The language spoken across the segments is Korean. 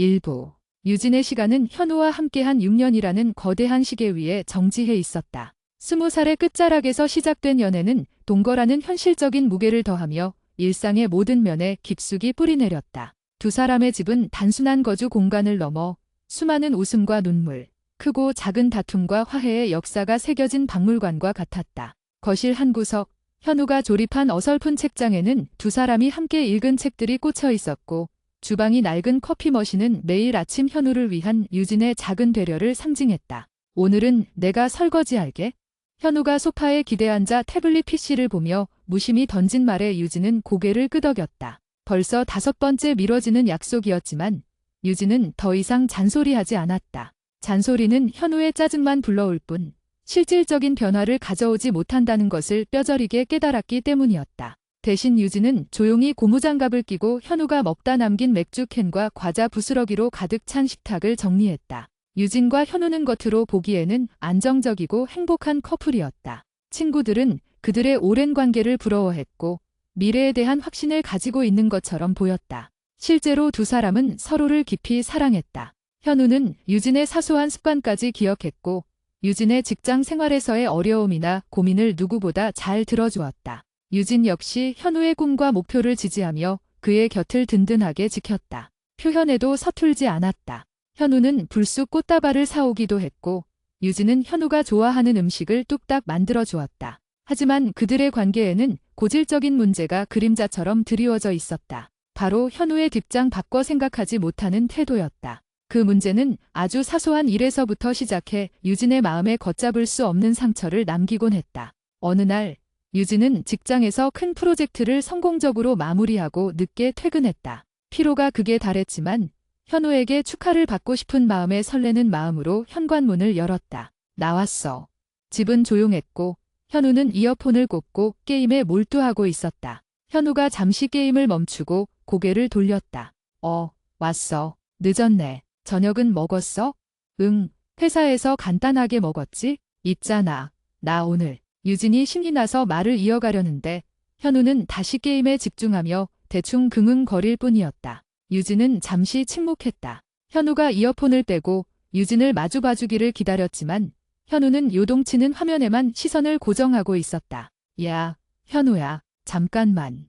일부. 유진의 시간은 현우와 함께한 6년이라는 거대한 시계 위에 정지해 있었다. 20살의 끝자락에서 시작된 연애는 동거라는 현실적인 무게를 더하며 일상의 모든 면에 깊숙이 뿌리내렸다. 두 사람의 집은 단순한 거주 공간을 넘어 수많은 웃음과 눈물, 크고 작은 다툼과 화해의 역사가 새겨진 박물관과 같았다. 거실 한 구석, 현우가 조립한 어설픈 책장에는 두 사람이 함께 읽은 책들이 꽂혀 있었고, 주방이 낡은 커피 머신은 매일 아침 현우를 위한 유진의 작은 배려를 상징했다. 오늘은 내가 설거지할게. 현우가 소파에 기대앉아 태블릿 PC를 보며 무심히 던진 말에 유진은 고개를 끄덕였다. 벌써 5번째 미뤄지는 약속이었지만 유진은 더 이상 잔소리하지 않았다. 잔소리는 현우의 짜증만 불러올 뿐 실질적인 변화를 가져오지 못한다는 것을 뼈저리게 깨달았기 때문이었다. 대신 유진은 조용히 고무장갑을 끼고 현우가 먹다 남긴 맥주 캔과 과자 부스러기로 가득 찬 식탁을 정리했다. 유진과 현우는 겉으로 보기에는 안정적이고 행복한 커플이었다. 친구들은 그들의 오랜 관계를 부러워했고 미래에 대한 확신을 가지고 있는 것처럼 보였다. 실제로 두 사람은 서로를 깊이 사랑했다. 현우는 유진의 사소한 습관까지 기억했고 유진의 직장 생활에서의 어려움이나 고민을 누구보다 잘 들어주었다. 유진 역시 현우의 꿈과 목표를 지지하며 그의 곁을 든든하게 지켰다. 표현에도 서툴지 않았다. 현우는 불쑥 꽃다발을 사오기도 했고 유진은 현우가 좋아하는 음식을 뚝딱 만들어 주었다. 하지만 그들의 관계에는 고질적인 문제가 그림자처럼 드리워져 있었다. 바로 현우의 뒷장 바꿔 생각하지 못하는 태도였다. 그 문제는 아주 사소한 일에서부터 시작해 유진의 마음에 걷잡을 수 없는 상처를 남기곤 했다. 어느 날 유진은 직장에서 큰 프로젝트를 성공적으로 마무리하고 늦게 퇴근했다. 피로가 극에 달했지만 현우에게 축하를 받고 싶은 마음에 설레는 마음으로 현관문을 열었다. 나왔어. 집은 조용했고 현우는 이어폰을 꽂고 게임에 몰두하고 있었다. 현우가 잠시 게임을 멈추고 고개를 돌렸다. 왔어. 늦었네. 저녁은 먹었어? 응, 회사에서 간단하게 먹었지? 있잖아. 나 오늘. 유진이 신이 나서 말을 이어가려는데 현우는 다시 게임에 집중하며 대충 긍응거릴 뿐이었다. 유진은 잠시 침묵했다. 현우가 이어폰을 빼고 유진을 마주봐주기를 기다렸지만 현우는 요동치는 화면에만 시선을 고정하고 있었다. 야, 현우야, 잠깐만.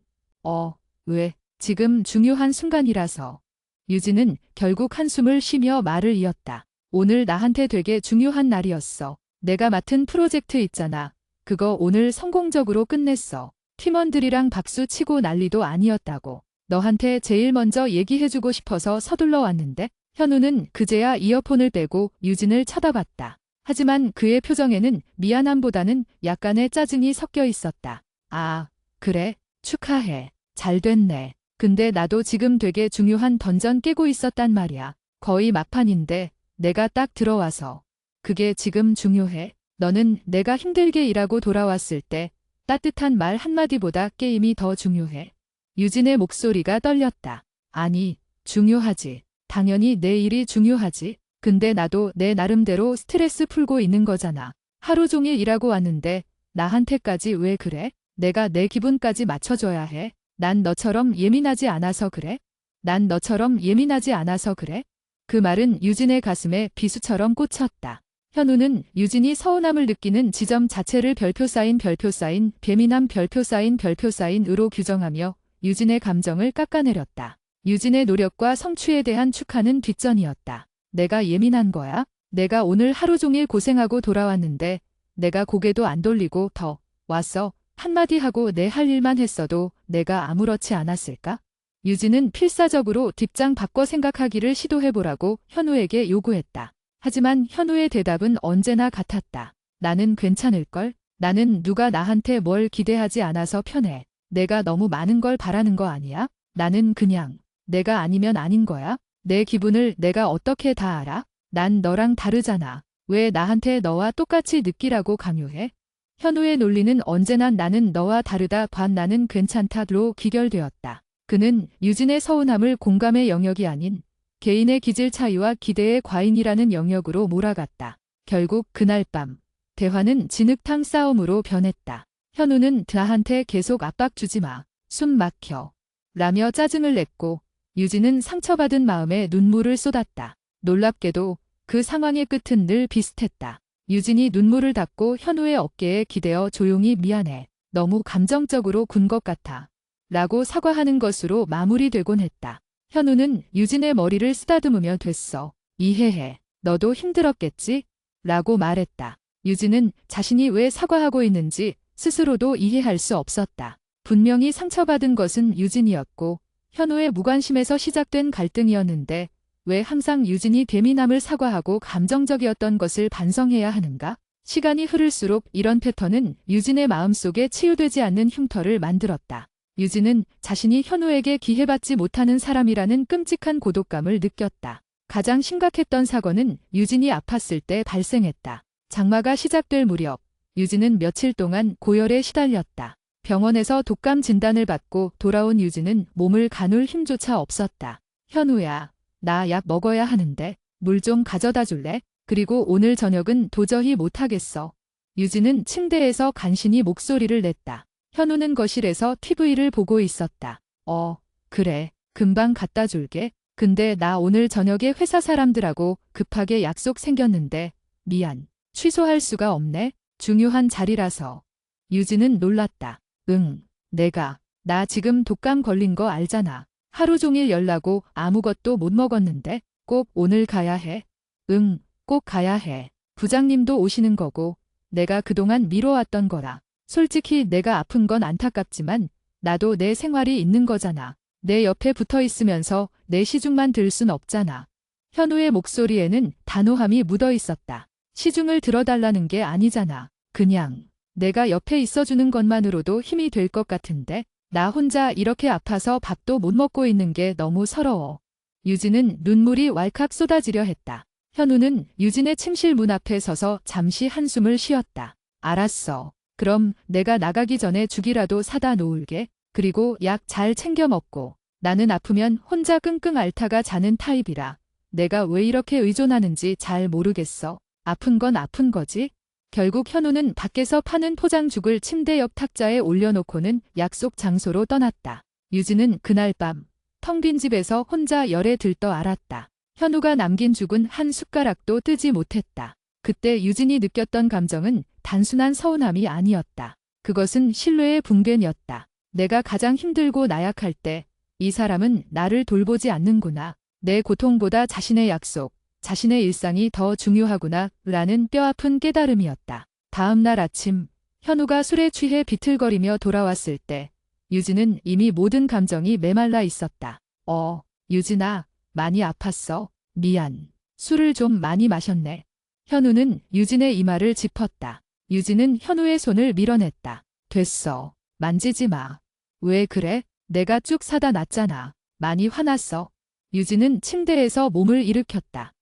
왜? 지금 중요한 순간이라서. 유진은 결국 한숨을 쉬며 말을 이었다. 오늘 나한테 되게 중요한 날이었어. 내가 맡은 프로젝트 있잖아. 그거 오늘 성공적으로 끝냈어. 팀원들이랑 박수 치고 난리도 아니었다고. 너한테 제일 먼저 얘기해주고 싶어서 서둘러 왔는데. 현우는 그제야 이어폰을 빼고 유진을 쳐다봤다. 하지만 그의 표정에는 미안함보다는 약간의 짜증이 섞여 있었다. 아, 그래? 축하해. 잘 됐네. 근데 나도 지금 되게 중요한 던전 깨고 있었단 말이야. 거의 막판인데 내가 딱 들어와서. 그게 지금 중요해? 너는 내가 힘들게 일하고 돌아왔을 때 따뜻한 말 한마디보다 게임이 더 중요해? 유진의 목소리가 떨렸다. 아니, 중요하지. 당연히 내 일이 중요하지. 근데 나도 내 나름대로 스트레스 풀고 있는 거잖아. 하루 종일 일하고 왔는데 나한테까지 왜 그래? 내가 내 기분까지 맞춰줘야 해? 난 너처럼 예민하지 않아서 그래? 난 너처럼 예민하지 않아서 그래? 그 말은 유진의 가슴에 비수처럼 꽂혔다. 현우는 유진이 서운함을 느끼는 지점 자체를 별표 사인 배민함 별표 사인으로 규정하며 유진의 감정을 깎아내렸다. 유진의 노력과 성취에 대한 축하는 뒷전이었다. 내가 예민한 거야? 내가 오늘 하루 종일 고생하고 돌아왔는데 내가 고개도 안 돌리고 더 왔어. 한마디 하고 내 할 일만 했어도 내가 아무렇지 않았을까? 유진은 필사적으로 뒷장 바꿔 생각하기를 시도해보라고 현우에게 요구했다. 하지만 현우의 대답은 언제나 같았다. 나는 괜찮을걸? 나는 누가 나한테 뭘 기대하지 않아서 편해. 내가 너무 많은 걸 바라는 거 아니야? 나는 그냥 내가 아니면 아닌 거야? 내 기분을 내가 어떻게 다 알아? 난 너랑 다르잖아. 왜 나한테 너와 똑같이 느끼라고 강요해? 현우의 논리는 언제나 나는 너와 다르다 반 나는 괜찮다로 기결되었다. 그는 유진의 서운함을 공감의 영역이 아닌 개인의 기질 차이와 기대의 과잉이라는 영역으로 몰아갔다. 결국 그날 밤 대화는 진흙탕 싸움으로 변했다. 현우는 나한테 계속 압박 주지 마. 숨 막혀. 라며 짜증을 냈고 유진은 상처받은 마음에 눈물을 쏟았다. 놀랍게도 그 상황의 끝은 늘 비슷했다. 유진이 눈물을 닦고 현우의 어깨에 기대어 조용히 미안해. 너무 감정적으로 군 것 같아. 라고 사과하는 것으로 마무리되곤 했다. 현우는 유진의 머리를 쓰다듬으며 됐어. 이해해. 너도 힘들었겠지? 라고 말했다. 유진은 자신이 왜 사과하고 있는지 스스로도 이해할 수 없었다. 분명히 상처받은 것은 유진이었고 현우의 무관심에서 시작된 갈등이었는데 왜 항상 유진이 예민함을 사과하고 감정적이었던 것을 반성해야 하는가? 시간이 흐를수록 이런 패턴은 유진의 마음속에 치유되지 않는 흉터를 만들었다. 유진은 자신이 현우에게 기회받지 못하는 사람이라는 끔찍한 고독감을 느꼈다. 가장 심각했던 사건은 유진이 아팠을 때 발생했다. 장마가 시작될 무렵 유진은 며칠 동안 고열에 시달렸다. 병원에서 독감 진단을 받고 돌아온 유진은 몸을 가눌 힘조차 없었다. 현우야, 나 약 먹어야 하는데 물 좀 가져다 줄래? 그리고 오늘 저녁은 도저히 못하겠어. 유진은 침대에서 간신히 목소리를 냈다. 현우는 거실에서 TV를 보고 있었다. 그래. 금방 갖다 줄게. 근데 나 오늘 저녁에 회사 사람들하고 급하게 약속 생겼는데 미안. 취소할 수가 없네. 중요한 자리라서. 유진은 놀랐다. 응, 나 지금 독감 걸린 거 알잖아. 하루 종일 열나고 아무것도 못 먹었는데 꼭 오늘 가야 해. 응, 꼭 가야 해. 부장님도 오시는 거고 내가 그동안 미뤄왔던 거라. 솔직히 내가 아픈 건 안타깝지만 나도 내 생활이 있는 거잖아. 내 옆에 붙어 있으면서 내 시중만 들 순 없잖아. 현우의 목소리에는 단호함이 묻어 있었다. 시중을 들어달라는 게 아니잖아. 그냥 내가 옆에 있어주는 것만으로도 힘이 될 것 같은데 나 혼자 이렇게 아파서 밥도 못 먹고 있는 게 너무 서러워. 유진은 눈물이 왈칵 쏟아지려 했다. 현우는 유진의 침실 문 앞에 서서 잠시 한숨을 쉬었다. 알았어. 그럼 내가 나가기 전에 죽이라도 사다 놓을게. 그리고 약 잘 챙겨 먹고. 나는 아프면 혼자 끙끙 앓다가 자는 타입이라 내가 왜 이렇게 의존하는지 잘 모르겠어. 아픈 건 아픈 거지. 결국 현우는 밖에서 파는 포장죽을 침대 옆 탁자에 올려놓고는 약속 장소로 떠났다. 유진은 그날 밤 텅 빈 집에서 혼자 열에 들떠 앓았다. 현우가 남긴 죽은 한 숟가락도 뜨지 못했다. 그때 유진이 느꼈던 감정은 단순한 서운함이 아니었다. 그것은 신뢰의 붕괴였다. 내가 가장 힘들고 나약할 때 이 사람은 나를 돌보지 않는구나. 내 고통보다 자신의 약속, 자신의 일상이 더 중요하구나 라는 뼈아픈 깨달음이었다. 다음 날 아침 현우가 술에 취해 비틀거리며 돌아왔을 때 유진은 이미 모든 감정이 메말라 있었다. 유진아, 많이 아팠어. 미안. 술을 좀 많이 마셨네. 현우는 유진의 이마를 짚었다. 유진은 현우의 손을 밀어냈다. 됐어. 만지지 마. 왜 그래? 내가 쭉 사다 놨잖아. 많이 화났어. 유진은 침대에서 몸을 일으켰다.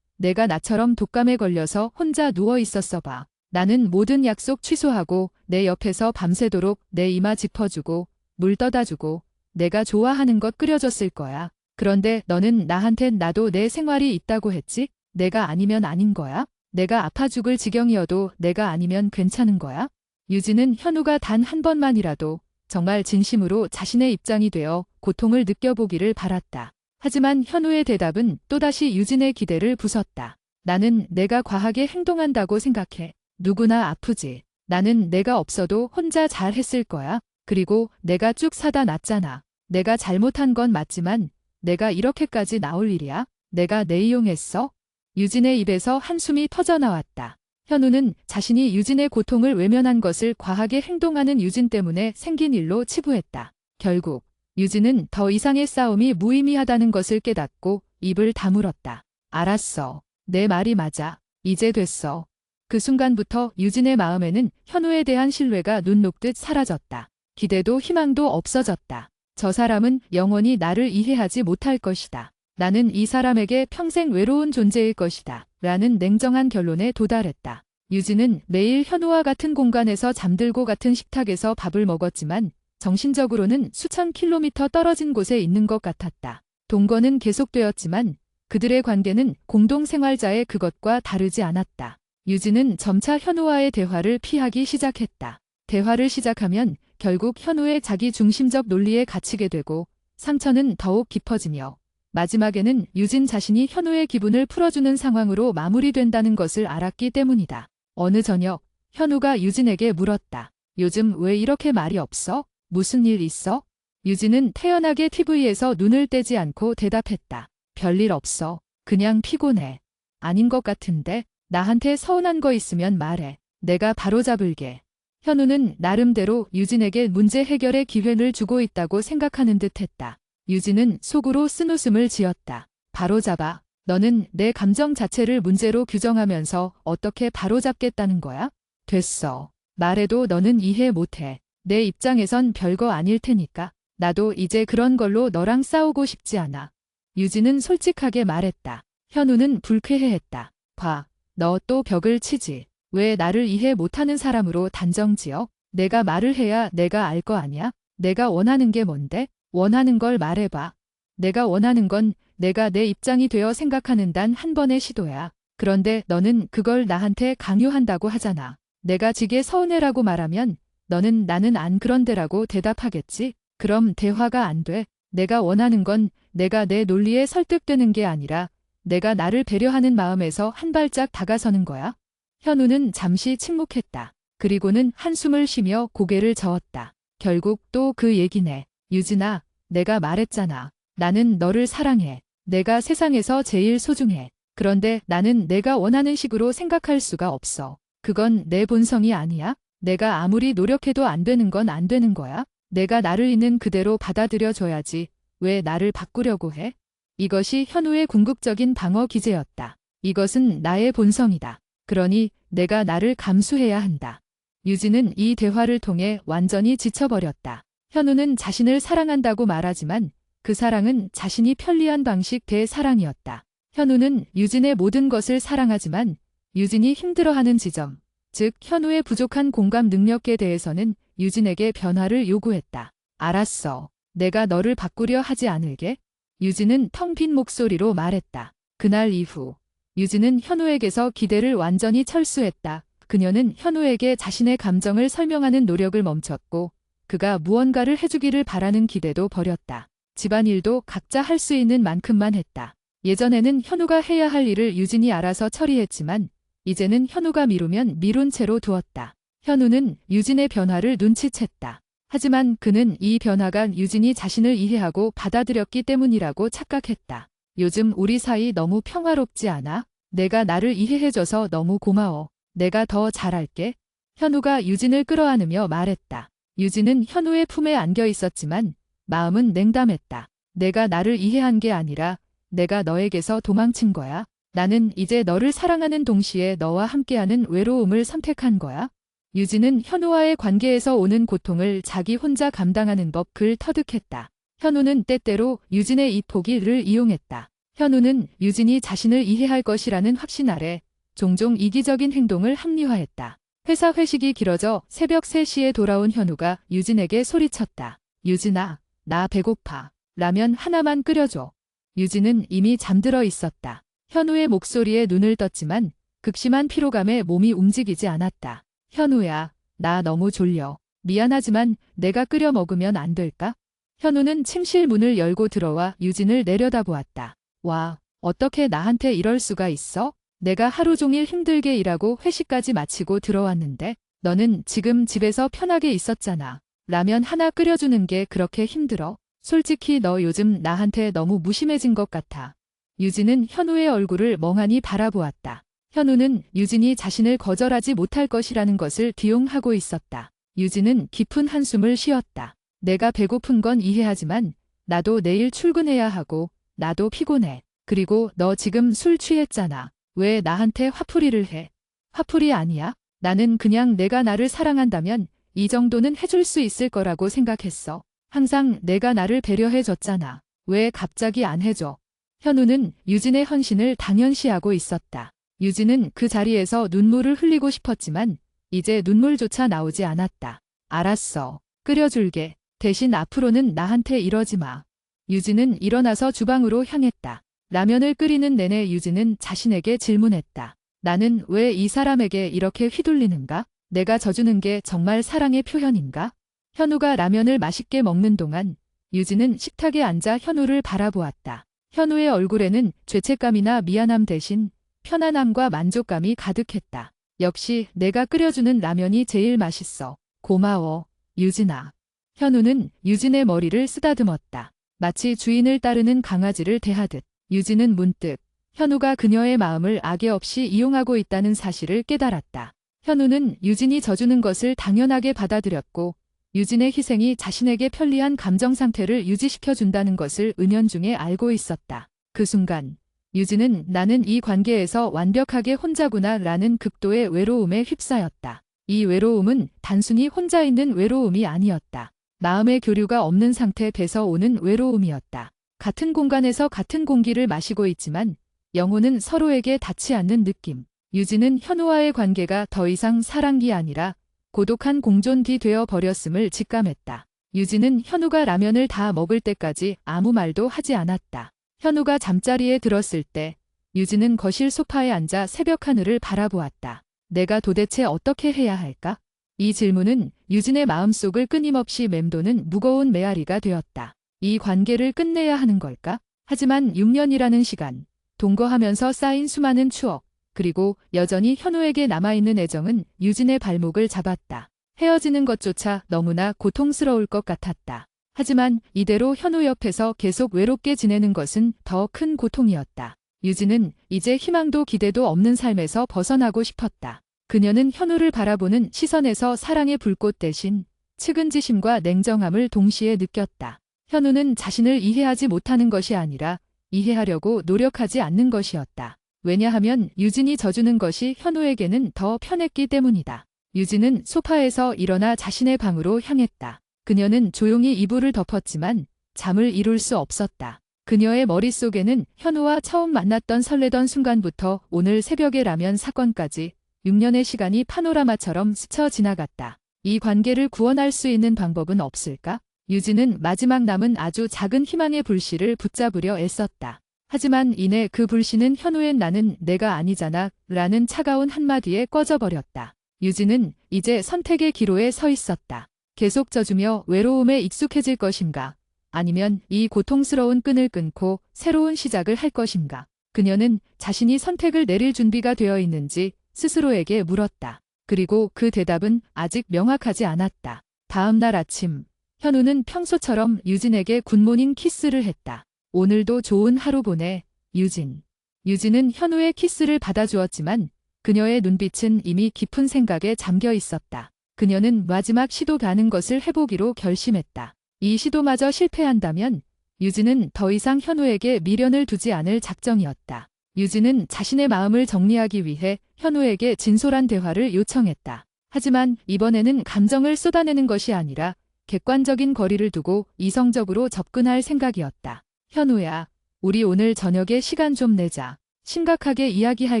내가 나처럼 독감에 걸려서 혼자 누워 있었어 봐. 나는 모든 약속 취소하고 내 옆에서 밤새도록 내 이마 짚어주고 물 떠다 주고 내가 좋아하는 것 끓여줬을 거야. 그런데 너는 나한텐 나도 내 생활이 있다고 했지? 내가 아니면 아닌 거야? 내가 아파 죽을 지경이어도 내가 아니면 괜찮은 거야? 유진은 현우가 단 한 번만이라도 정말 진심으로 자신의 입장이 되어 고통을 느껴보기를 바랐다. 하지만 현우의 대답은 또다시 유진의 기대를 부쉈다. 나는 내가 과하게 행동한다고 생각해. 누구나 아프지. 나는 내가 없어도 혼자 잘 했을 거야. 그리고 내가 쭉 사다 놨잖아. 내가 잘못한 건 맞지만 내가 이렇게까지 나올 일이야? 내가 내 이용했어? 유진의 입에서 한숨이 터져나왔다. 현우는 자신이 유진의 고통을 외면한 것을 과하게 행동하는 유진 때문에 생긴 일로 치부했다. 결국 유진은 더 이상의 싸움이 무의미하다는 것을 깨닫고 입을 다물었다. 알았어. 내 말이 맞아. 이제 됐어. 그 순간부터 유진의 마음에는 현우에 대한 신뢰가 눈 녹듯 사라졌다. 기대도 희망도 없어졌다. 저 사람은 영원히 나를 이해하지 못할 것이다. 나는 이 사람에게 평생 외로운 존재일 것이다. 라는 냉정한 결론에 도달했다. 유진은 매일 현우와 같은 공간에서 잠들고 같은 식탁에서 밥을 먹었지만 정신적으로는 수천 킬로미터 떨어진 곳에 있는 것 같았다. 동거는 계속되었지만 그들의 관계는 공동생활자의 그것과 다르지 않았다. 유진은 점차 현우와의 대화를 피하기 시작했다. 대화를 시작하면 결국 현우의 자기 중심적 논리에 갇히게 되고 상처는 더욱 깊어지며 마지막에는 유진 자신이 현우의 기분을 풀어주는 상황으로 마무리된다는 것을 알았기 때문이다. 어느 저녁 현우가 유진에게 물었다. 요즘 왜 이렇게 말이 없어? 무슨 일 있어? 유진은 태연하게 TV에서 눈을 떼지 않고 대답했다. 별일 없어. 그냥 피곤해. 아닌 것 같은데 나한테 서운한 거 있으면 말해. 내가 바로잡을게. 현우는 나름대로 유진에게 문제 해결의 기회를 주고 있다고 생각하는 듯했다. 유진은 속으로 쓴웃음을 지었다. 바로잡아. 너는 내 감정 자체를 문제로 규정하면서 어떻게 바로잡겠다는 거야? 됐어. 말해도 너는 이해 못해. 내 입장에선 별거 아닐 테니까. 나도 이제 그런 걸로 너랑 싸우고 싶지 않아. 유진은 솔직하게 말했다. 현우는 불쾌해했다. 봐. 너 또 벽을 치지. 왜 나를 이해 못하는 사람으로 단정지어? 내가 말을 해야 내가 알 거 아니야? 내가 원하는 게 뭔데? 원하는 걸 말해봐. 내가 원하는 건 내가 내 입장이 되어 생각하는 단 한 번의 시도야. 그런데 너는 그걸 나한테 강요한다고 하잖아. 내가 지게 서운해라고 말하면 너는 나는 안 그런데라고 대답하겠지? 그럼 대화가 안 돼. 내가 원하는 건 내가 내 논리에 설득되는 게 아니라 내가 나를 배려하는 마음에서 한 발짝 다가서는 거야. 현우는 잠시 침묵했다. 그리고는 한숨을 쉬며 고개를 저었다. 결국 또 그 얘기네. 유진아, 내가 말했잖아. 나는 너를 사랑해. 내가 세상에서 제일 소중해. 그런데 나는 내가 원하는 식으로 생각할 수가 없어. 그건 내 본성이 아니야? 내가 아무리 노력해도 안 되는 건 안 되는 거야? 내가 나를 있는 그대로 받아들여줘야지. 왜 나를 바꾸려고 해? 이것이 현우의 궁극적인 방어 기제였다. 이것은 나의 본성이다. 그러니 내가 나를 감수해야 한다. 유진은 이 대화를 통해 완전히 지쳐버렸다. 현우는 자신을 사랑한다고 말하지만 그 사랑은 자신이 편리한 방식 대사랑이었다. 현우는 유진의 모든 것을 사랑하지만 유진이 힘들어하는 지점, 즉 현우의 부족한 공감 능력에 대해서는 유진에게 변화를 요구했다. 알았어. 내가 너를 바꾸려 하지 않을게. 유진은 텅 빈 목소리로 말했다. 그날 이후 유진은 현우에게서 기대를 완전히 철수했다. 그녀는 현우에게 자신의 감정을 설명하는 노력을 멈췄고 그가 무언가를 해주기를 바라는 기대도 버렸다. 집안일도 각자 할 수 있는 만큼만 했다. 예전에는 현우가 해야 할 일을 유진이 알아서 처리했지만 이제는 현우가 미루면 미룬 채로 두었다. 현우는 유진의 변화를 눈치챘다. 하지만 그는 이 변화가 유진이 자신을 이해하고 받아들였기 때문이라고 착각했다. 요즘 우리 사이 너무 평화롭지 않아? 내가 나를 이해해줘서 너무 고마워. 내가 더 잘할게. 현우가 유진을 끌어안으며 말했다. 유진은 현우의 품에 안겨 있었지만 마음은 냉담했다. 내가 나를 이해한 게 아니라 내가 너에게서 도망친 거야. 나는 이제 너를 사랑하는 동시에 너와 함께하는 외로움을 선택한 거야. 유진은 현우와의 관계에서 오는 고통을 자기 혼자 감당하는 법을 터득했다. 현우는 때때로 유진의 이 포기를 이용했다. 현우는 유진이 자신을 이해할 것이라는 확신 아래 종종 이기적인 행동을 합리화했다. 회사 회식이 길어져 새벽 3시에 돌아온 현우가 유진에게 소리쳤다. 유진아, 나 배고파. 라면 하나만 끓여줘. 유진은 이미 잠들어 있었다. 현우의 목소리에 눈을 떴지만 극심한 피로감에 몸이 움직이지 않았다. 현우야, 나 너무 졸려. 미안하지만 내가 끓여 먹으면 안 될까? 현우는 침실 문을 열고 들어와 유진을 내려다보았다. 와, 어떻게 나한테 이럴 수가 있어? 내가 하루 종일 힘들게 일하고 회식까지 마치고 들어왔는데 너는 지금 집에서 편하게 있었잖아. 라면 하나 끓여주는 게 그렇게 힘들어? 솔직히 너 요즘 나한테 너무 무심해진 것 같아. 유진은 현우의 얼굴을 멍하니 바라보았다. 현우는 유진이 자신을 거절하지 못할 것이라는 것을 기용하고 있었다. 유진은 깊은 한숨을 쉬었다. 내가 배고픈 건 이해하지만 나도 내일 출근해야 하고 나도 피곤해. 그리고 너 지금 술 취했잖아. 왜 나한테 화풀이를 해? 화풀이 아니야. 나는 그냥 내가 나를 사랑한다면 이 정도는 해줄 수 있을 거라고 생각했어. 항상 내가 나를 배려해줬잖아. 왜 갑자기 안 해줘? 현우는 유진의 헌신을 당연시하고 있었다. 유진은 그 자리에서 눈물을 흘리고 싶었지만 이제 눈물조차 나오지 않았다. 알았어. 끓여줄게. 대신 앞으로는 나한테 이러지 마. 유진은 일어나서 주방으로 향했다. 라면을 끓이는 내내 유진은 자신에게 질문했다. 나는 왜 이 사람에게 이렇게 휘둘리는가? 내가 져주는 게 정말 사랑의 표현인가? 현우가 라면을 맛있게 먹는 동안 유진은 식탁에 앉아 현우를 바라보았다. 현우의 얼굴에는 죄책감이나 미안함 대신 편안함과 만족감이 가득했다. 역시 내가 끓여주는 라면이 제일 맛있어. 고마워, 유진아. 현우는 유진의 머리를 쓰다듬었다. 마치 주인을 따르는 강아지를 대하듯. 유진은 문득 현우가 그녀의 마음을 악의 없이 이용하고 있다는 사실을 깨달았다. 현우는 유진이 져주는 것을 당연하게 받아들였고 유진의 희생이 자신에게 편리한 감정 상태를 유지시켜준다는 것을 은연중에 알고 있었다. 그 순간 유진은 나는 이 관계에서 완벽하게 혼자구나 라는 극도의 외로움에 휩싸였다. 이 외로움은 단순히 혼자 있는 외로움이 아니었다. 마음의 교류가 없는 상태에서 오는 외로움이었다. 같은 공간에서 같은 공기를 마시고 있지만 영혼은 서로에게 닿지 않는 느낌. 유진은 현우와의 관계가 더 이상 사랑이 아니라 고독한 공존기 되어 버렸음을 직감했다. 유진은 현우가 라면을 다 먹을 때까지 아무 말도 하지 않았다. 현우가 잠자리에 들었을 때 유진은 거실 소파에 앉아 새벽 하늘을 바라보았다. 내가 도대체 어떻게 해야 할까? 이 질문은 유진의 마음속을 끊임없이 맴도는 무거운 메아리가 되었다. 이 관계를 끝내야 하는 걸까? 하지만 6년이라는 시간, 동거하면서 쌓인 수많은 추억, 그리고 여전히 현우에게 남아있는 애정은 유진의 발목을 잡았다. 헤어지는 것조차 너무나 고통스러울 것 같았다. 하지만 이대로 현우 옆에서 계속 외롭게 지내는 것은 더 큰 고통이었다. 유진은 이제 희망도 기대도 없는 삶에서 벗어나고 싶었다. 그녀는 현우를 바라보는 시선에서 사랑의 불꽃 대신 측은지심과 냉정함을 동시에 느꼈다. 현우는 자신을 이해하지 못하는 것이 아니라 이해하려고 노력하지 않는 것이었다. 왜냐하면 유진이 져주는 것이 현우에게는 더 편했기 때문이다. 유진은 소파에서 일어나 자신의 방으로 향했다. 그녀는 조용히 이불을 덮었지만 잠을 이룰 수 없었다. 그녀의 머릿속에는 현우와 처음 만났던 설레던 순간부터 오늘 새벽의 라면 사건까지 6년의 시간이 파노라마처럼 스쳐 지나갔다. 이 관계를 구원할 수 있는 방법은 없을까? 유진은 마지막 남은 아주 작은 희망의 불씨를 붙잡으려 애썼다. 하지만 이내 그 불씨는 현우의 나는 내가 아니잖아 라는 차가운 한마디에 꺼져버렸다. 유진은 이제 선택의 기로에 서 있었다. 계속 져주며 외로움에 익숙해질 것인가? 아니면 이 고통스러운 끈을 끊고 새로운 시작을 할 것인가? 그녀는 자신이 선택을 내릴 준비가 되어 있는지 스스로에게 물었다. 그리고 그 대답은 아직 명확하지 않았다. 다음 날 아침, 현우는 평소처럼 유진에게 굿모닝 키스를 했다. 오늘도 좋은 하루 보내, 유진. 유진은 현우의 키스를 받아주었지만 그녀의 눈빛은 이미 깊은 생각에 잠겨 있었다. 그녀는 마지막 시도가는 것을 해보기로 결심했다. 이 시도마저 실패한다면 유진은 더 이상 현우에게 미련을 두지 않을 작정이었다. 유진은 자신의 마음을 정리하기 위해 현우에게 진솔한 대화를 요청했다. 하지만 이번에는 감정을 쏟아내는 것이 아니라 객관적인 거리를 두고 이성적으로 접근할 생각이었다. 현우야, 우리 오늘 저녁에 시간 좀 내자. 심각하게 이야기할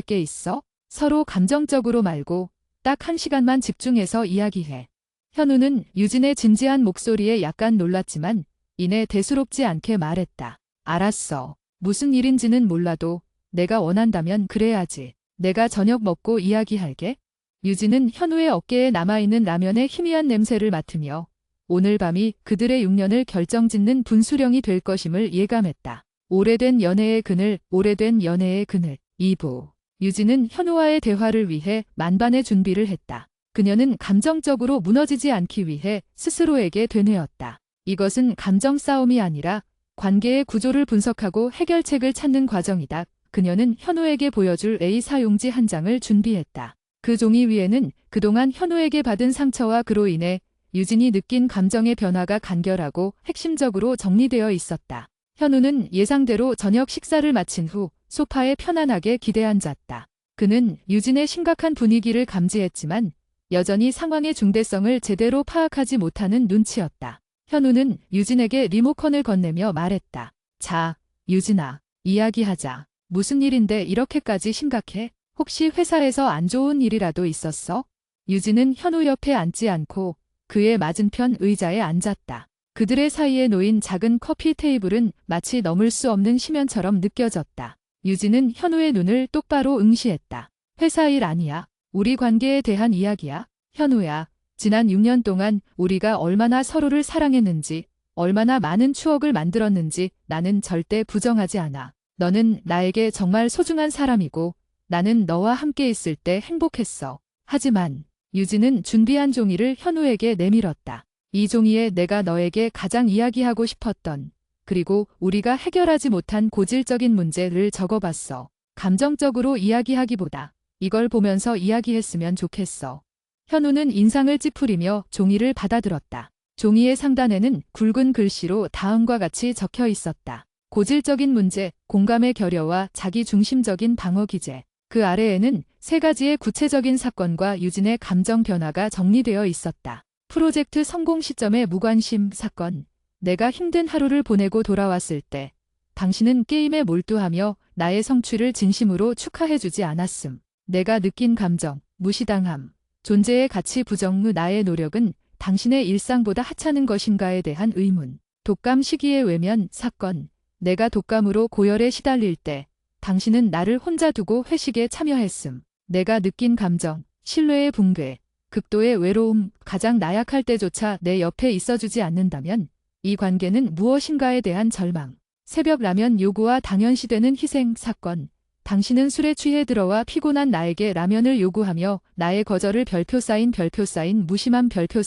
게 있어? 서로 감정적으로 말고 딱 1시간만 집중해서 이야기해. 현우는 유진의 진지한 목소리에 약간 놀랐지만 이내 대수롭지 않게 말했다. 알았어. 무슨 일인지는 몰라도 내가 원한다면 그래야지. 내가 저녁 먹고 이야기할게. 유진은 현우의 어깨에 남아있는 라면의 희미한 냄새를 맡으며 오늘 밤이 그들의 6년을 결정짓는 분수령이 될 것임을 예감했다. 오래된 연애의 그늘, 오래된 연애의 그늘. 2부. 유진은 현우와의 대화를 위해 만반의 준비를 했다. 그녀는 감정적으로 무너지지 않기 위해 스스로에게 되뇌었다. 이것은 감정 싸움이 아니라 관계의 구조를 분석하고 해결책을 찾는 과정이다. 그녀는 현우에게 보여줄 A4용지 한 장을 준비했다. 그 종이 위에는 그동안 현우에게 받은 상처와 그로 인해 유진이 느낀 감정의 변화가 간결하고 핵심적으로 정리되어 있었다. 현우는 예상대로 저녁 식사를 마친 후 소파에 편안하게 기대앉았다. 그는 유진의 심각한 분위기를 감지했지만 여전히 상황의 중대성을 제대로 파악하지 못하는 눈치였다. 현우는 유진에게 리모컨을 건네며 말했다. 자, 유진아, 이야기하자. 무슨 일인데 이렇게까지 심각해? 혹시 회사에서 안 좋은 일이라도 있었어? 유진은 현우 옆에 앉지 않고 그의 맞은편 의자에 앉았다. 그들의 사이에 놓인 작은 커피 테이블은 마치 넘을 수 없는 심연처럼 느껴졌다. 유진은 현우의 눈을 똑바로 응시했다. 회사 일 아니야. 우리 관계에 대한 이야기야. 현우야, 지난 6년 동안 우리가 얼마나 서로를 사랑했는지, 얼마나 많은 추억을 만들었는지 나는 절대 부정하지 않아. 너는 나에게 정말 소중한 사람이고 나는 너와 함께 있을 때 행복했어. 하지만 유진은 준비한 종이를 현우에게 내밀었다. 이 종이에 내가 너에게 가장 이야기하고 싶었던 그리고 우리가 해결하지 못한 고질적인 문제를 적어봤어. 감정적으로 이야기하기보다 이걸 보면서 이야기했으면 좋겠어. 현우는 인상을 찌푸리며 종이를 받아들었다. 종이의 상단에는 굵은 글씨로 다음과 같이 적혀 있었다. 고질적인 문제, 공감의 결여와 자기중심적인 방어 기제. 그 아래에는 3가지의 구체적인 사건과 유진의 감정 변화가 정리되어 있었다. 프로젝트 성공 시점의 무관심 사건. 내가 힘든 하루를 보내고 돌아왔을 때 당신은 게임에 몰두하며 나의 성취를 진심으로 축하해주지 않았음. 내가 느낀 감정, 무시당함, 존재의 가치 부정 후 나의 노력은 당신의 일상보다 하찮은 것인가에 대한 의문. 독감 시기의 외면 사건. 내가 독감으로 고열에 시달릴 때 당신은 나를 혼자 두고 회식에 참여했음. 내가 느낀 감정, 신뢰의 붕괴, 극도의 외로움, 가장 나약할 때조차 내 옆에 있어주지 않는다면 이 관계는 무엇인가에 대한 절망. 새벽 라면 요구와 당연시되는 희생 사건. 당신은 술에 취해 들어와 피곤한 나에게 라면을 요구하며 나의 거절을 별표 사인 무심한 별표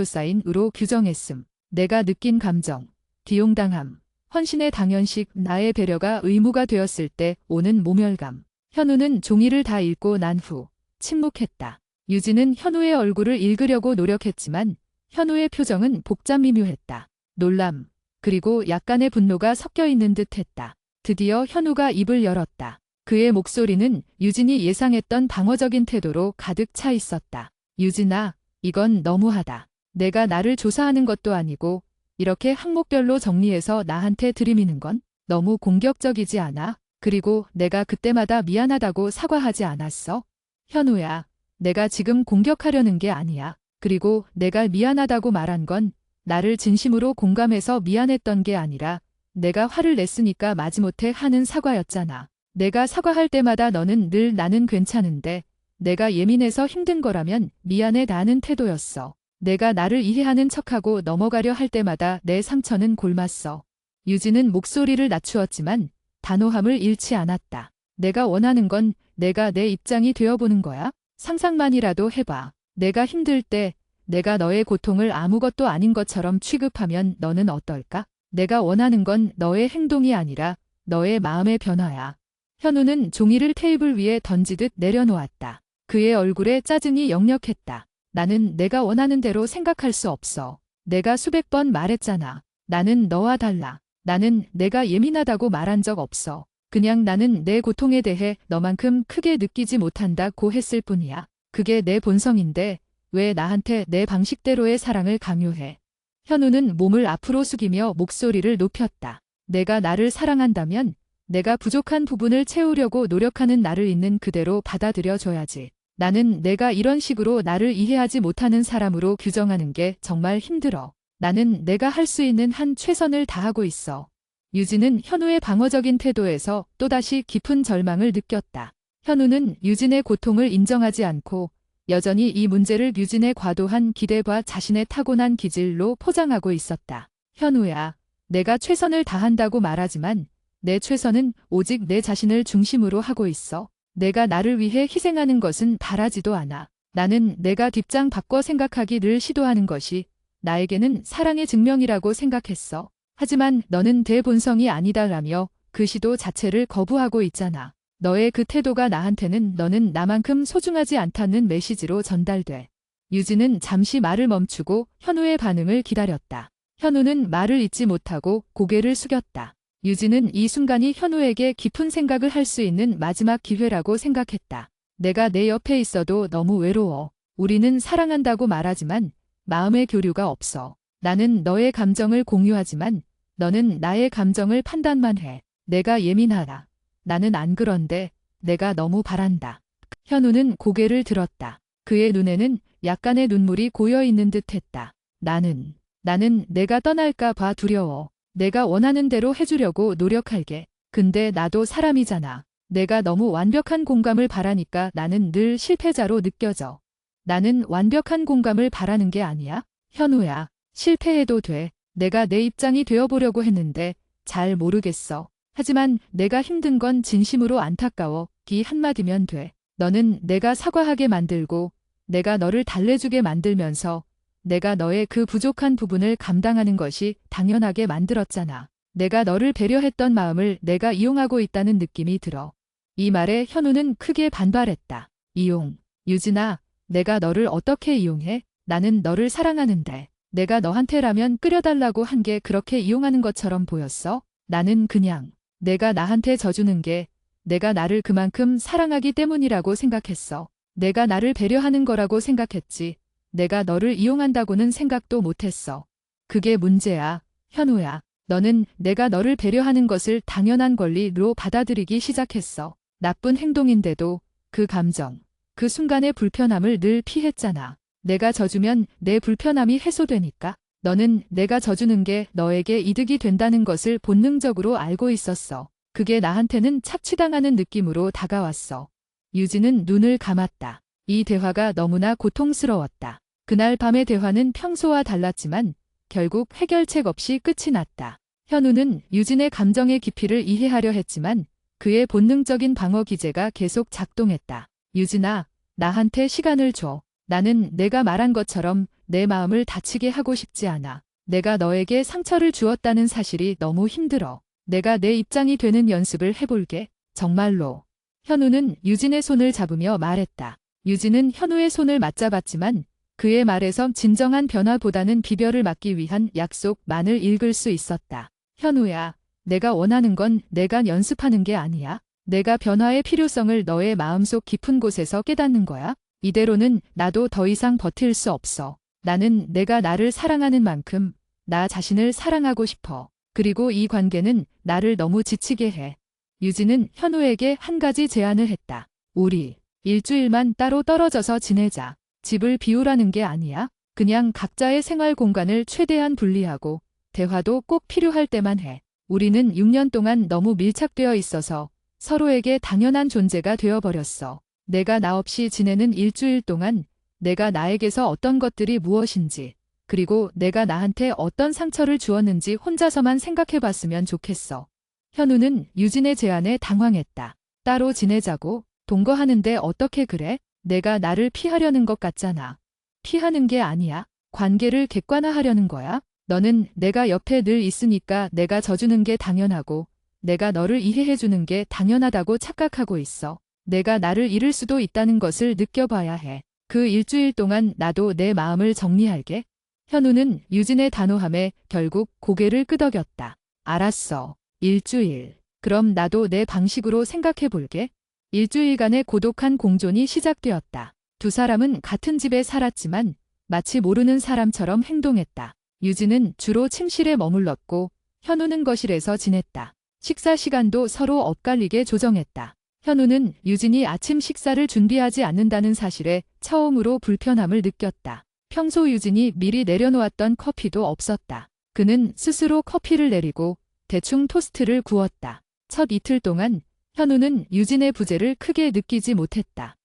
사인으로 규정했음. 내가 느낀 감정, 기용당함, 헌신의 당연식, 나의 배려가 의무가 되었을 때 오는 모멸감. 현우는 종이를 다 읽고 난 후 침묵했다. 유진은 현우의 얼굴을 읽으려고 노력했지만 현우의 표정은 복잡미묘했다. 놀람, 그리고 약간의 분노가 섞여 있는 듯했다. 드디어 현우가 입을 열었다. 그의 목소리는 유진이 예상했던 방어적인 태도로 가득 차 있었다. 유진아, 이건 너무하다. 내가 나를 조사하는 것도 아니고 이렇게 항목별로 정리해서 나한테 들이미는 건 너무 공격적이지 않아? 그리고 내가 그때마다 미안하다고 사과하지 않았어? 현우야, 내가 지금 공격하려는 게 아니야. 그리고 내가 미안하다고 말한 건 나를 진심으로 공감해서 미안했던 게 아니라 내가 화를 냈으니까 마지못해 하는 사과였잖아. 내가 사과할 때마다 너는 늘 나는 괜찮은데 내가 예민해서 힘든 거라면 미안해 라는 태도였어. 내가 나를 이해하는 척하고 넘어가려 할 때마다 내 상처는 골맞어. 유진은 목소리를 낮추었지만 단호함을 잃지 않았다. 내가 원하는 건 내가 내 입장이 되어보는 거야. 상상만이라도 해봐. 내가 힘들 때 내가 너의 고통을 아무것도 아닌 것처럼 취급하면 너는 어떨까? 내가 원하는 건 너의 행동이 아니라 너의 마음의 변화야. 현우는 종이를 테이블 위에 던지듯 내려놓았다. 그의 얼굴에 짜증이 역력했다. 나는 내가 원하는 대로 생각할 수 없어. 내가 수백 번 말했잖아. 나는 너와 달라. 나는 내가 예민하다고 말한 적 없어. 그냥 나는 내 고통에 대해 너만큼 크게 느끼지 못한다고 했을 뿐이야. 그게 내 본성인데 왜 나한테 내 방식대로의 사랑을 강요해? 현우는 몸을 앞으로 숙이며 목소리를 높였다. 내가 나를 사랑한다면 내가 부족한 부분을 채우려고 노력하는 나를 있는 그대로 받아들여줘야지. 나는 내가 이런 식으로 나를 이해하지 못하는 사람으로 규정하는 게 정말 힘들어. 나는 내가 할 수 있는 한 최선을 다하고 있어. 유진은 현우의 방어적인 태도에서 또다시 깊은 절망을 느꼈다. 현우는 유진의 고통을 인정하지 않고 여전히 이 문제를 유진의 과도한 기대와 자신의 타고난 기질로 포장하고 있었다. 현우야, 내가 최선을 다한다고 말하지만 내 최선은 오직 내 자신을 중심으로 하고 있어. 내가 나를 위해 희생하는 것은 바라지도 않아. 나는 내가 뒷장 바꿔 생각하기 늘 시도하는 것이 나에게는 사랑의 증명이라고 생각했어. 하지만 너는 내 본성이 아니다라며 그 시도 자체를 거부하고 있잖아. 너의 그 태도가 나한테는 너는 나만큼 소중하지 않다는 메시지로 전달돼. 유진은 잠시 말을 멈추고 현우의 반응을 기다렸다. 현우는 말을 잇지 못하고 고개를 숙였다. 유진은 이 순간이 현우에게 깊은 생각을 할 수 있는 마지막 기회라고 생각했다. 내가 내 옆에 있어도 너무 외로워. 우리는 사랑한다고 말하지만 마음의 교류가 없어. 나는 너의 감정을 공유하지만 너는 나의 감정을 판단만 해. 내가 예민하다. 나는 안 그런데 내가 너무 바란다. 현우는 고개를 들었다. 그의 눈에는 약간의 눈물이 고여 있는 듯했다. 나는 내가 떠날까 봐 두려워. 내가 원하는 대로 해주려고 노력할게. 근데 나도 사람이잖아. 내가 너무 완벽한 공감을 바라니까 나는 늘 실패자로 느껴져. 나는 완벽한 공감을 바라는 게 아니야. 현우야, 실패해도 돼. 내가 내 입장이 되어보려고 했는데 잘 모르겠어. 하지만 내가 힘든 건 진심으로 안타까워. 이 한마디면 돼. 너는 내가 사과하게 만들고 내가 너를 달래주게 만들면서 내가 너의 그 부족한 부분을 감당하는 것이 당연하게 만들었잖아. 내가 너를 배려했던 마음을 내가 이용하고 있다는 느낌이 들어. 이 말에 현우는 크게 반발했다. 이용. 유진아, 내가 너를 어떻게 이용해? 나는 너를 사랑하는데. 내가 너한테라면 끓여달라고 한 게 그렇게 이용하는 것처럼 보였어? 나는 그냥 내가 나한테 져주는 게 내가 나를 그만큼 사랑하기 때문이라고 생각했어. 내가 나를 배려하는 거라고 생각했지. 내가 너를 이용한다고는 생각도 못했어. 그게 문제야, 현우야. 너는 내가 너를 배려하는 것을 당연한 권리로 받아들이기 시작했어. 나쁜 행동인데도 그 감정, 그 순간의 불편함을 늘 피했잖아. 내가 져주면 내 불편함이 해소되니까. 너는 내가 져주는 게 너에게 이득이 된다는 것을 본능적으로 알고 있었어. 그게 나한테는 착취당하는 느낌으로 다가왔어. 유진은 눈을 감았다. 이 대화가 너무나 고통스러웠다. 그날 밤의 대화는 평소와 달랐지만 결국 해결책 없이 끝이 났다. 현우는 유진의 감정의 깊이를 이해하려 했지만 그의 본능적인 방어 기제가 계속 작동했다. 유진아, 나한테 시간을 줘. 나는 내가 말한 것처럼 내 마음을 다치게 하고 싶지 않아. 내가 너에게 상처를 주었다는 사실이 너무 힘들어. 내가 내 입장이 되는 연습을 해볼게. 정말로. 현우는 유진의 손을 잡으며 말했다. 유진은 현우의 손을 맞잡았지만 그의 말에서 진정한 변화보다는 비별을 막기 위한 약속만을 읽을 수 있었다. 현우야, 내가 원하는 건 내가 연습하는 게 아니야. 내가 변화의 필요성을 너의 마음속 깊은 곳에서 깨닫는 거야. 이대로는 나도 더 이상 버틸 수 없어. 나는 내가 나를 사랑하는 만큼 나 자신을 사랑하고 싶어. 그리고 이 관계는 나를 너무 지치게 해. 유진은 현우에게 한 가지 제안을 했다. 우리 일주일만 따로 떨어져서 지내자. 집을 비우라는 게 아니야. 그냥 각자의 생활 공간을 최대한 분리하고 대화도 꼭 필요할 때만 해. 우리는 6년 동안 너무 밀착되어 있어서 서로에게 당연한 존재가 되어버렸어. 내가 나 없이 지내는 일주일 동안 내가 나에게서 어떤 것들이 무엇인지, 그리고 내가 나한테 어떤 상처를 주었는지 혼자서만 생각해봤으면 좋겠어. 현우는 유진의 제안에 당황했다. 따로 지내자고? 동거하는데 어떻게 그래? 내가 나를 피하려는 것 같잖아. 피하는 게 아니야. 관계를 객관화하려는 거야. 너는 내가 옆에 늘 있으니까 내가 져주는 게 당연하고 내가 너를 이해해주는 게 당연하다고 착각하고 있어. 내가 나를 잃을 수도 있다는 것을 느껴봐야 해. 그 일주일 동안 나도 내 마음을 정리할게. 현우는 유진의 단호함에 결국 고개를 끄덕였다. 알았어. 일주일. 그럼 나도 내 방식으로 생각해볼게. 일주일간의 고독한 공존이 시작되었다. 두 사람은 같은 집에 살았지만 마치 모르는 사람처럼 행동했다. 유진은 주로 침실에 머물렀고 현우는 거실에서 지냈다. 식사 시간도 서로 엇갈리게 조정했다. 현우는 유진이 아침 식사를 준비하지 않는다는 사실에 처음으로 불편함을 느꼈다. 평소 유진이 미리 내려놓았던 커피도 없었다. 그는 스스로 커피를 내리고 대충 토스트를 구웠다. 첫 이틀 동안 현우는 유진의 부재를 크게 느끼지 못했다.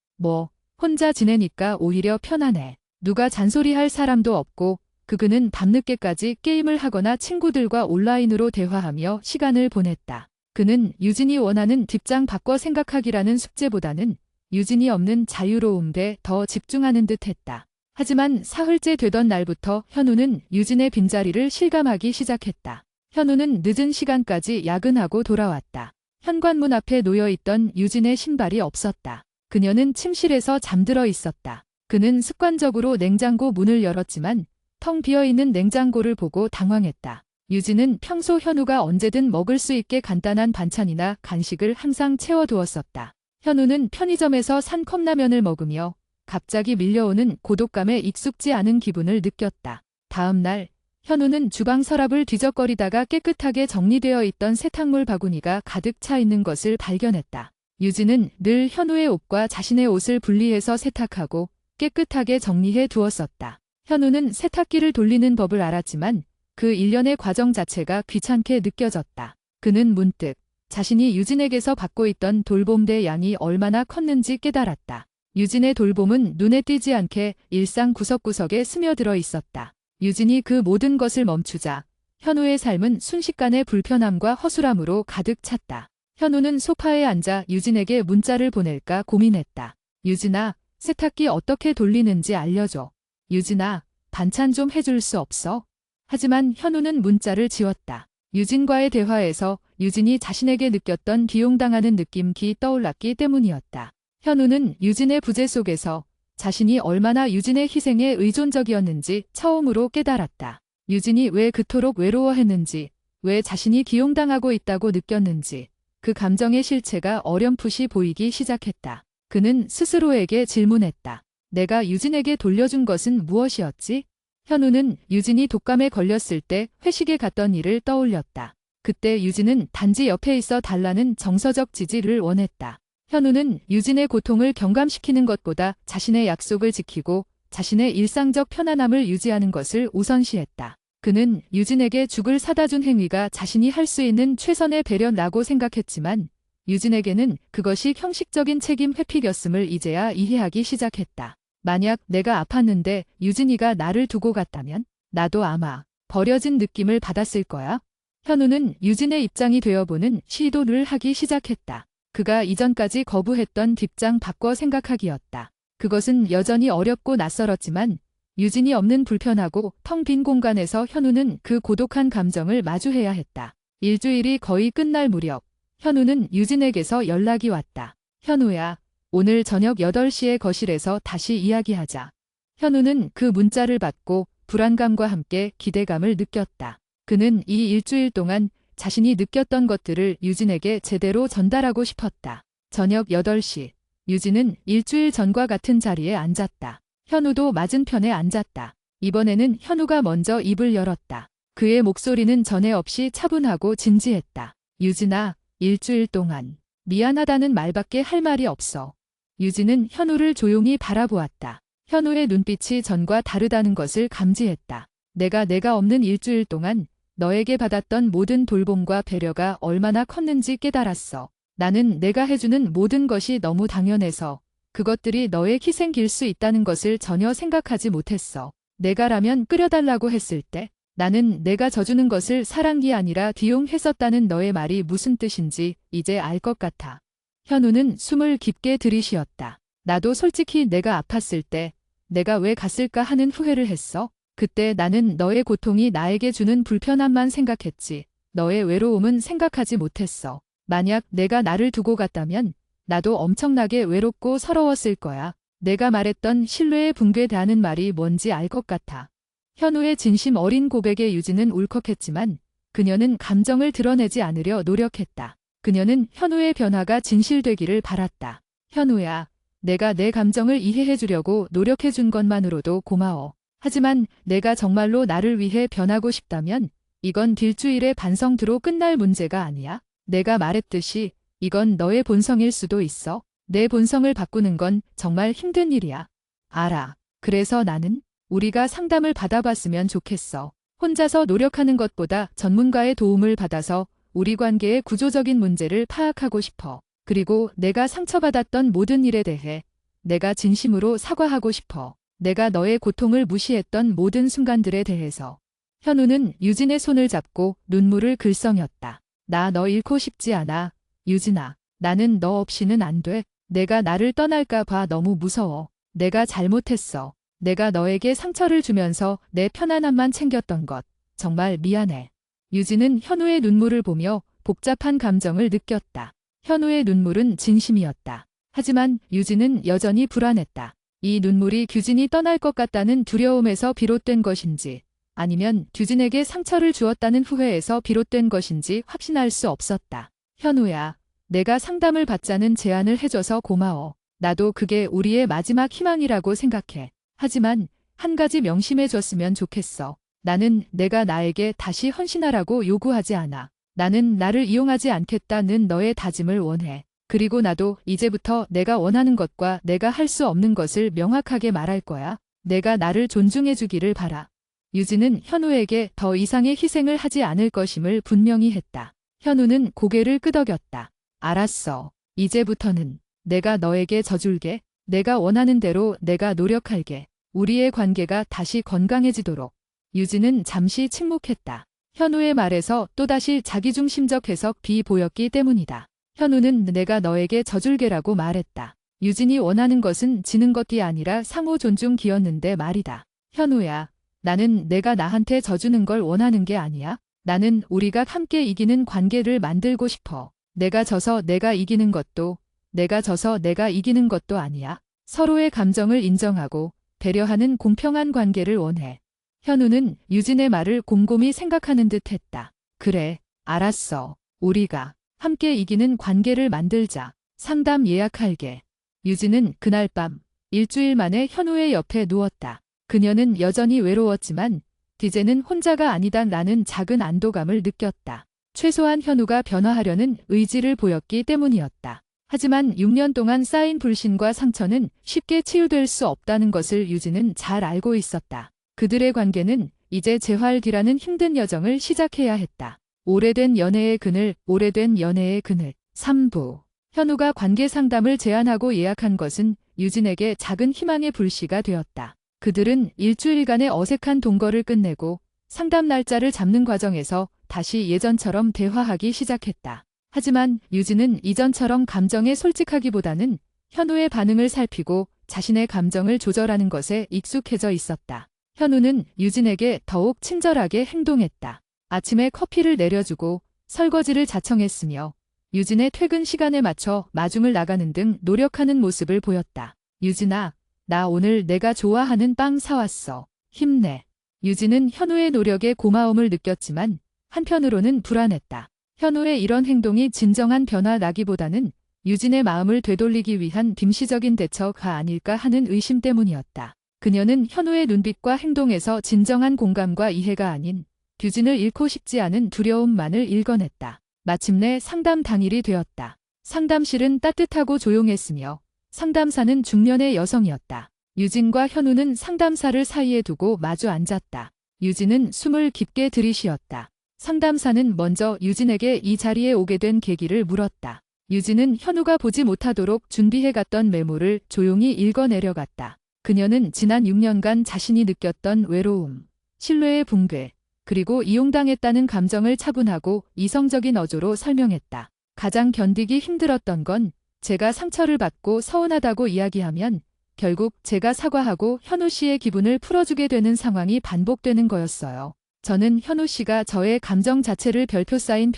혼자 지내니까 오히려 편하네. 누가 잔소리할 사람도 없고 그는 밤늦게까지 게임을 하거나 친구들과 온라인으로 대화하며 시간을 보냈다. 그는 유진이 원하는 직장 바꿔 생각하기라는 숙제보다는 유진이 없는 자유로움에 더 집중하는 듯 했다. 하지만 사흘째 되던 날부터 현우는 유진의 빈자리를 실감하기 시작했다. 현우는 늦은 시간까지 야근하고 돌아왔다. 현관문 앞에 놓여있던 유진의 신발이 없었다. 그녀는 침실에서 잠들어 있었다. 그는 습관적으로 냉장고 문을 열었지만 텅 비어있는 냉장고를 보고 당황했다. 유진은 평소 현우가 언제든 먹을 수 있게 간단한 반찬이나 간식을 항상 채워두었었다. 현우는 편의점에서 산 컵라면을 먹으며 갑자기 밀려오는 고독감에 익숙지 않은 기분을 느꼈다. 다음 날 현우는 주방 서랍을 뒤적거리다가 깨끗하게 정리되어 있던 세탁물 바구니가 가득 차 있는 것을 발견했다. 유진은 늘 현우의 옷과 자신의 옷을 분리해서 세탁하고 깨끗하게 정리해 두었었다. 현우는 세탁기를 돌리는 법을 알았지만 그 일련의 과정 자체가 귀찮게 느껴졌다. 그는 문득 자신이 유진에게서 받고 있던 돌봄대 양이 얼마나 컸는지 깨달았다. 유진의 돌봄은 눈에 띄지 않게 일상 구석구석에 스며들어 있었다. 유진이 그 모든 것을 멈추자 현우의 삶은 순식간에 불편함과 허술함으로 가득 찼다. 현우는 소파에 앉아 유진에게 문자를 보낼까 고민했다. 유진아, 세탁기 어떻게 돌리는지 알려줘. 유진아, 반찬 좀 해줄 수 없어? 하지만 현우는 문자를 지웠다. 유진과의 대화에서 유진이 자신에게 느꼈던 기용당하는 느낌이 떠올랐기 때문이었다. 현우는 유진의 부재 속에서 자신이 얼마나 유진의 희생에 의존적이었는지 처음으로 깨달았다. 유진이 왜 그토록 외로워했는지, 왜 자신이 기용당하고 있다고 느꼈는지, 그 감정의 실체가 어렴풋이 보이기 시작했다. 그는 스스로에게 질문했다. 내가 유진에게 돌려준 것은 무엇이었지? 현우는 유진이 독감에 걸렸을 때 회식에 갔던 일을 떠올렸다. 그때 유진은 단지 옆에 있어 달라는 정서적 지지를 원했다. 현우는 유진의 고통을 경감시키는 것보다 자신의 약속을 지키고 자신의 일상적 편안함을 유지하는 것을 우선시했다. 그는 유진에게 죽을 사다 준 행위가 자신이 할 수 있는 최선의 배려라고 생각했지만 유진에게는 그것이 형식적인 책임 회피였음을 이제야 이해하기 시작했다. 만약 내가 아팠는데 유진이가 나를 두고 갔다면 나도 아마 버려진 느낌을 받았을 거야. 현우는 유진의 입장이 되어보는 시도를 하기 시작했다. 그가 이전까지 거부했던 뒷장 바꿔 생각하기였다. 그것은 여전히 어렵고 낯설었지만 유진이 없는 불편하고 텅 빈 공간에서 현우는 그 고독한 감정을 마주해야 했다. 일주일이 거의 끝날 무렵 현우는 유진에게서 연락이 왔다. 현우야, 오늘 저녁 8시에 거실에서 다시 이야기하자. 현우는 그 문자를 받고 불안감과 함께 기대감을 느꼈다. 그는 이 일주일 동안 자신이 느꼈던 것들을 유진에게 제대로 전달하고 싶었다. 저녁 8시, 유진은 일주일 전과 같은 자리에 앉았다. 현우도 맞은편에 앉았다. 이번에는 현우가 먼저 입을 열었다. 그의 목소리는 전에 없이 차분하고 진지했다. 유진아, 일주일 동안 미안하다는 말밖에 할 말이 없어. 유진은 현우를 조용히 바라보았다. 현우의 눈빛이 전과 다르다는 것을 감지했다. 내가 없는 일주일 동안 너에게 받았던 모든 돌봄과 배려가 얼마나 컸는지 깨달았어. 나는 내가 해주는 모든 것이 너무 당연해서 그것들이 너의 희생길 수 있다는 것을 전혀 생각하지 못했어. 내가 라면 끓여달라고 했을 때 나는 내가 져주는 것을 사랑이 아니라 비용했었다는 너의 말이 무슨 뜻인지 이제 알 것 같아. 현우는 숨을 깊게 들이쉬었다. 나도 솔직히 내가 아팠을 때 내가 왜 갔을까 하는 후회를 했어. 그때 나는 너의 고통이 나에게 주는 불편함만 생각했지. 너의 외로움은 생각하지 못했어. 만약 내가 나를 두고 갔다면 나도 엄청나게 외롭고 서러웠을 거야. 내가 말했던 신뢰의 붕괴라는 말이 뭔지 알 것 같아. 현우의 진심 어린 고백에 유진은 울컥했지만 그녀는 감정을 드러내지 않으려 노력했다. 그녀는 현우의 변화가 진실되기를 바랐다. 현우야, 내가 내 감정을 이해해 주려고 노력해 준 것만으로도 고마워. 하지만 내가 정말로 나를 위해 변하고 싶다면 이건 일주일의 반성드로 끝날 문제가 아니야. 내가 말했듯이 이건 너의 본성일 수도 있어. 내 본성을 바꾸는 건 정말 힘든 일이야. 알아. 그래서 나는 우리가 상담을 받아봤으면 좋겠어. 혼자서 노력하는 것보다 전문가의 도움을 받아서 우리 관계의 구조적인 문제를 파악하고 싶어. 그리고 내가 상처받았던 모든 일에 대해 내가 진심으로 사과하고 싶어. 내가 너의 고통을 무시했던 모든 순간들에 대해서. 현우는 유진의 손을 잡고 눈물을 글썽였다. 나 너 잃고 싶지 않아. 유진아, 나는 너 없이는 안 돼. 내가 나를 떠날까 봐 너무 무서워. 내가 잘못했어. 내가 너에게 상처를 주면서 내 편안함만 챙겼던 것. 정말 미안해. 유진은 현우의 눈물을 보며 복잡한 감정을 느꼈다. 현우의 눈물은 진심이었다. 하지만 유진은 여전히 불안했다. 이 눈물이 규진이 떠날 것 같다는 두려움에서 비롯된 것인지 아니면 규진에게 상처를 주었다는 후회에서 비롯된 것인지 확신할 수 없었다. 현우야, 내가 상담을 받자는 제안을 해줘서 고마워. 나도 그게 우리의 마지막 희망이라고 생각해. 하지만 한 가지 명심해줬으면 좋겠어. 나는 내가 나에게 다시 헌신하라고 요구하지 않아. 나는 나를 이용하지 않겠다는 너의 다짐을 원해. 그리고 나도 이제부터 내가 원하는 것과 내가 할 수 없는 것을 명확하게 말할 거야. 내가 나를 존중해주기를 바라. 유진은 현우에게 더 이상의 희생을 하지 않을 것임을 분명히 했다. 현우는 고개를 끄덕였다. 알았어. 이제부터는 내가 너에게 져줄게. 내가 원하는 대로 내가 노력할게. 우리의 관계가 다시 건강해지도록. 유진은 잠시 침묵했다. 현우의 말에서 또다시 자기중심적 해석이 보였기 때문이다. 현우는 내가 너에게 져줄게라고 말했다. 유진이 원하는 것은 지는 것이 아니라 상호 존중기였는데 말이다. 현우야, 나는 내가 나한테 져주는 걸 원하는 게 아니야. 나는 우리가 함께 이기는 관계를 만들고 싶어. 내가 져서 내가 이기는 것도, 내가 져서 내가 이기는 것도 아니야. 서로의 감정을 인정하고 배려하는 공평한 관계를 원해. 현우는 유진의 말을 곰곰이 생각하는 듯 했다. 그래, 알았어. 우리가 함께 이기는 관계를 만들자. 상담 예약할게. 유진은 그날 밤 일주일 만에 현우의 옆에 누웠다. 그녀는 여전히 외로웠지만 이제는 혼자가 아니다라는 작은 안도감을 느꼈다. 최소한 현우가 변화하려는 의지를 보였기 때문이었다. 하지만 6년 동안 쌓인 불신과 상처는 쉽게 치유될 수 없다는 것을 유진은 잘 알고 있었다. 그들의 관계는 이제 재활이라는 힘든 여정을 시작해야 했다. 오래된 연애의 그늘, 오래된 연애의 그늘. 3부. 현우가 관계 상담을 제안하고 예약한 것은 유진에게 작은 희망의 불씨가 되었다. 그들은 일주일간의 어색한 동거를 끝내고 상담 날짜를 잡는 과정에서 다시 예전처럼 대화하기 시작했다. 하지만 유진은 이전처럼 감정에 솔직하기보다는 현우의 반응을 살피고 자신의 감정을 조절하는 것에 익숙해져 있었다. 현우는 유진에게 더욱 친절하게 행동했다. 아침에 커피를 내려주고 설거지를 자청했으며 유진의 퇴근 시간에 맞춰 마중을 나가는 등 노력하는 모습을 보였다. 유진아, 나 오늘 내가 좋아하는 빵 사왔어. 힘내. 유진은 현우의 노력에 고마움을 느꼈지만 한편으로는 불안했다. 현우의 이런 행동이 진정한 변화라기보다는 유진의 마음을 되돌리기 위한 임시적인 대처가 아닐까 하는 의심 때문이었다. 그녀는 현우의 눈빛과 행동에서 진정한 공감과 이해가 아닌 유진을 잃고 싶지 않은 두려움만을 읽어냈다. 마침내 상담 당일이 되었다. 상담실은 따뜻하고 조용했으며 상담사는 중년의 여성이었다. 유진과 현우는 상담사를 사이에 두고 마주 앉았다. 유진은 숨을 깊게 들이쉬었다. 상담사는 먼저 유진에게 이 자리에 오게 된 계기를 물었다. 유진은 현우가 보지 못하도록 준비해갔던 메모를 조용히 읽어내려갔다. 그녀는 지난 6년간 자신이 느꼈던 외로움, 신뢰의 붕괴, 그리고 이용당했다는 감정을 차분하고 이성적인 어조로 설명했다. 가장 견디기 힘들었던 건 제가 상처를 받고 서운하다고 이야기하면 결국 제가 사과하고 현우 씨의 기분을 풀어주게 되는 상황이 반복되는 거였어요. 저는 현우 씨가 저의 감정 자체를 별표 사인,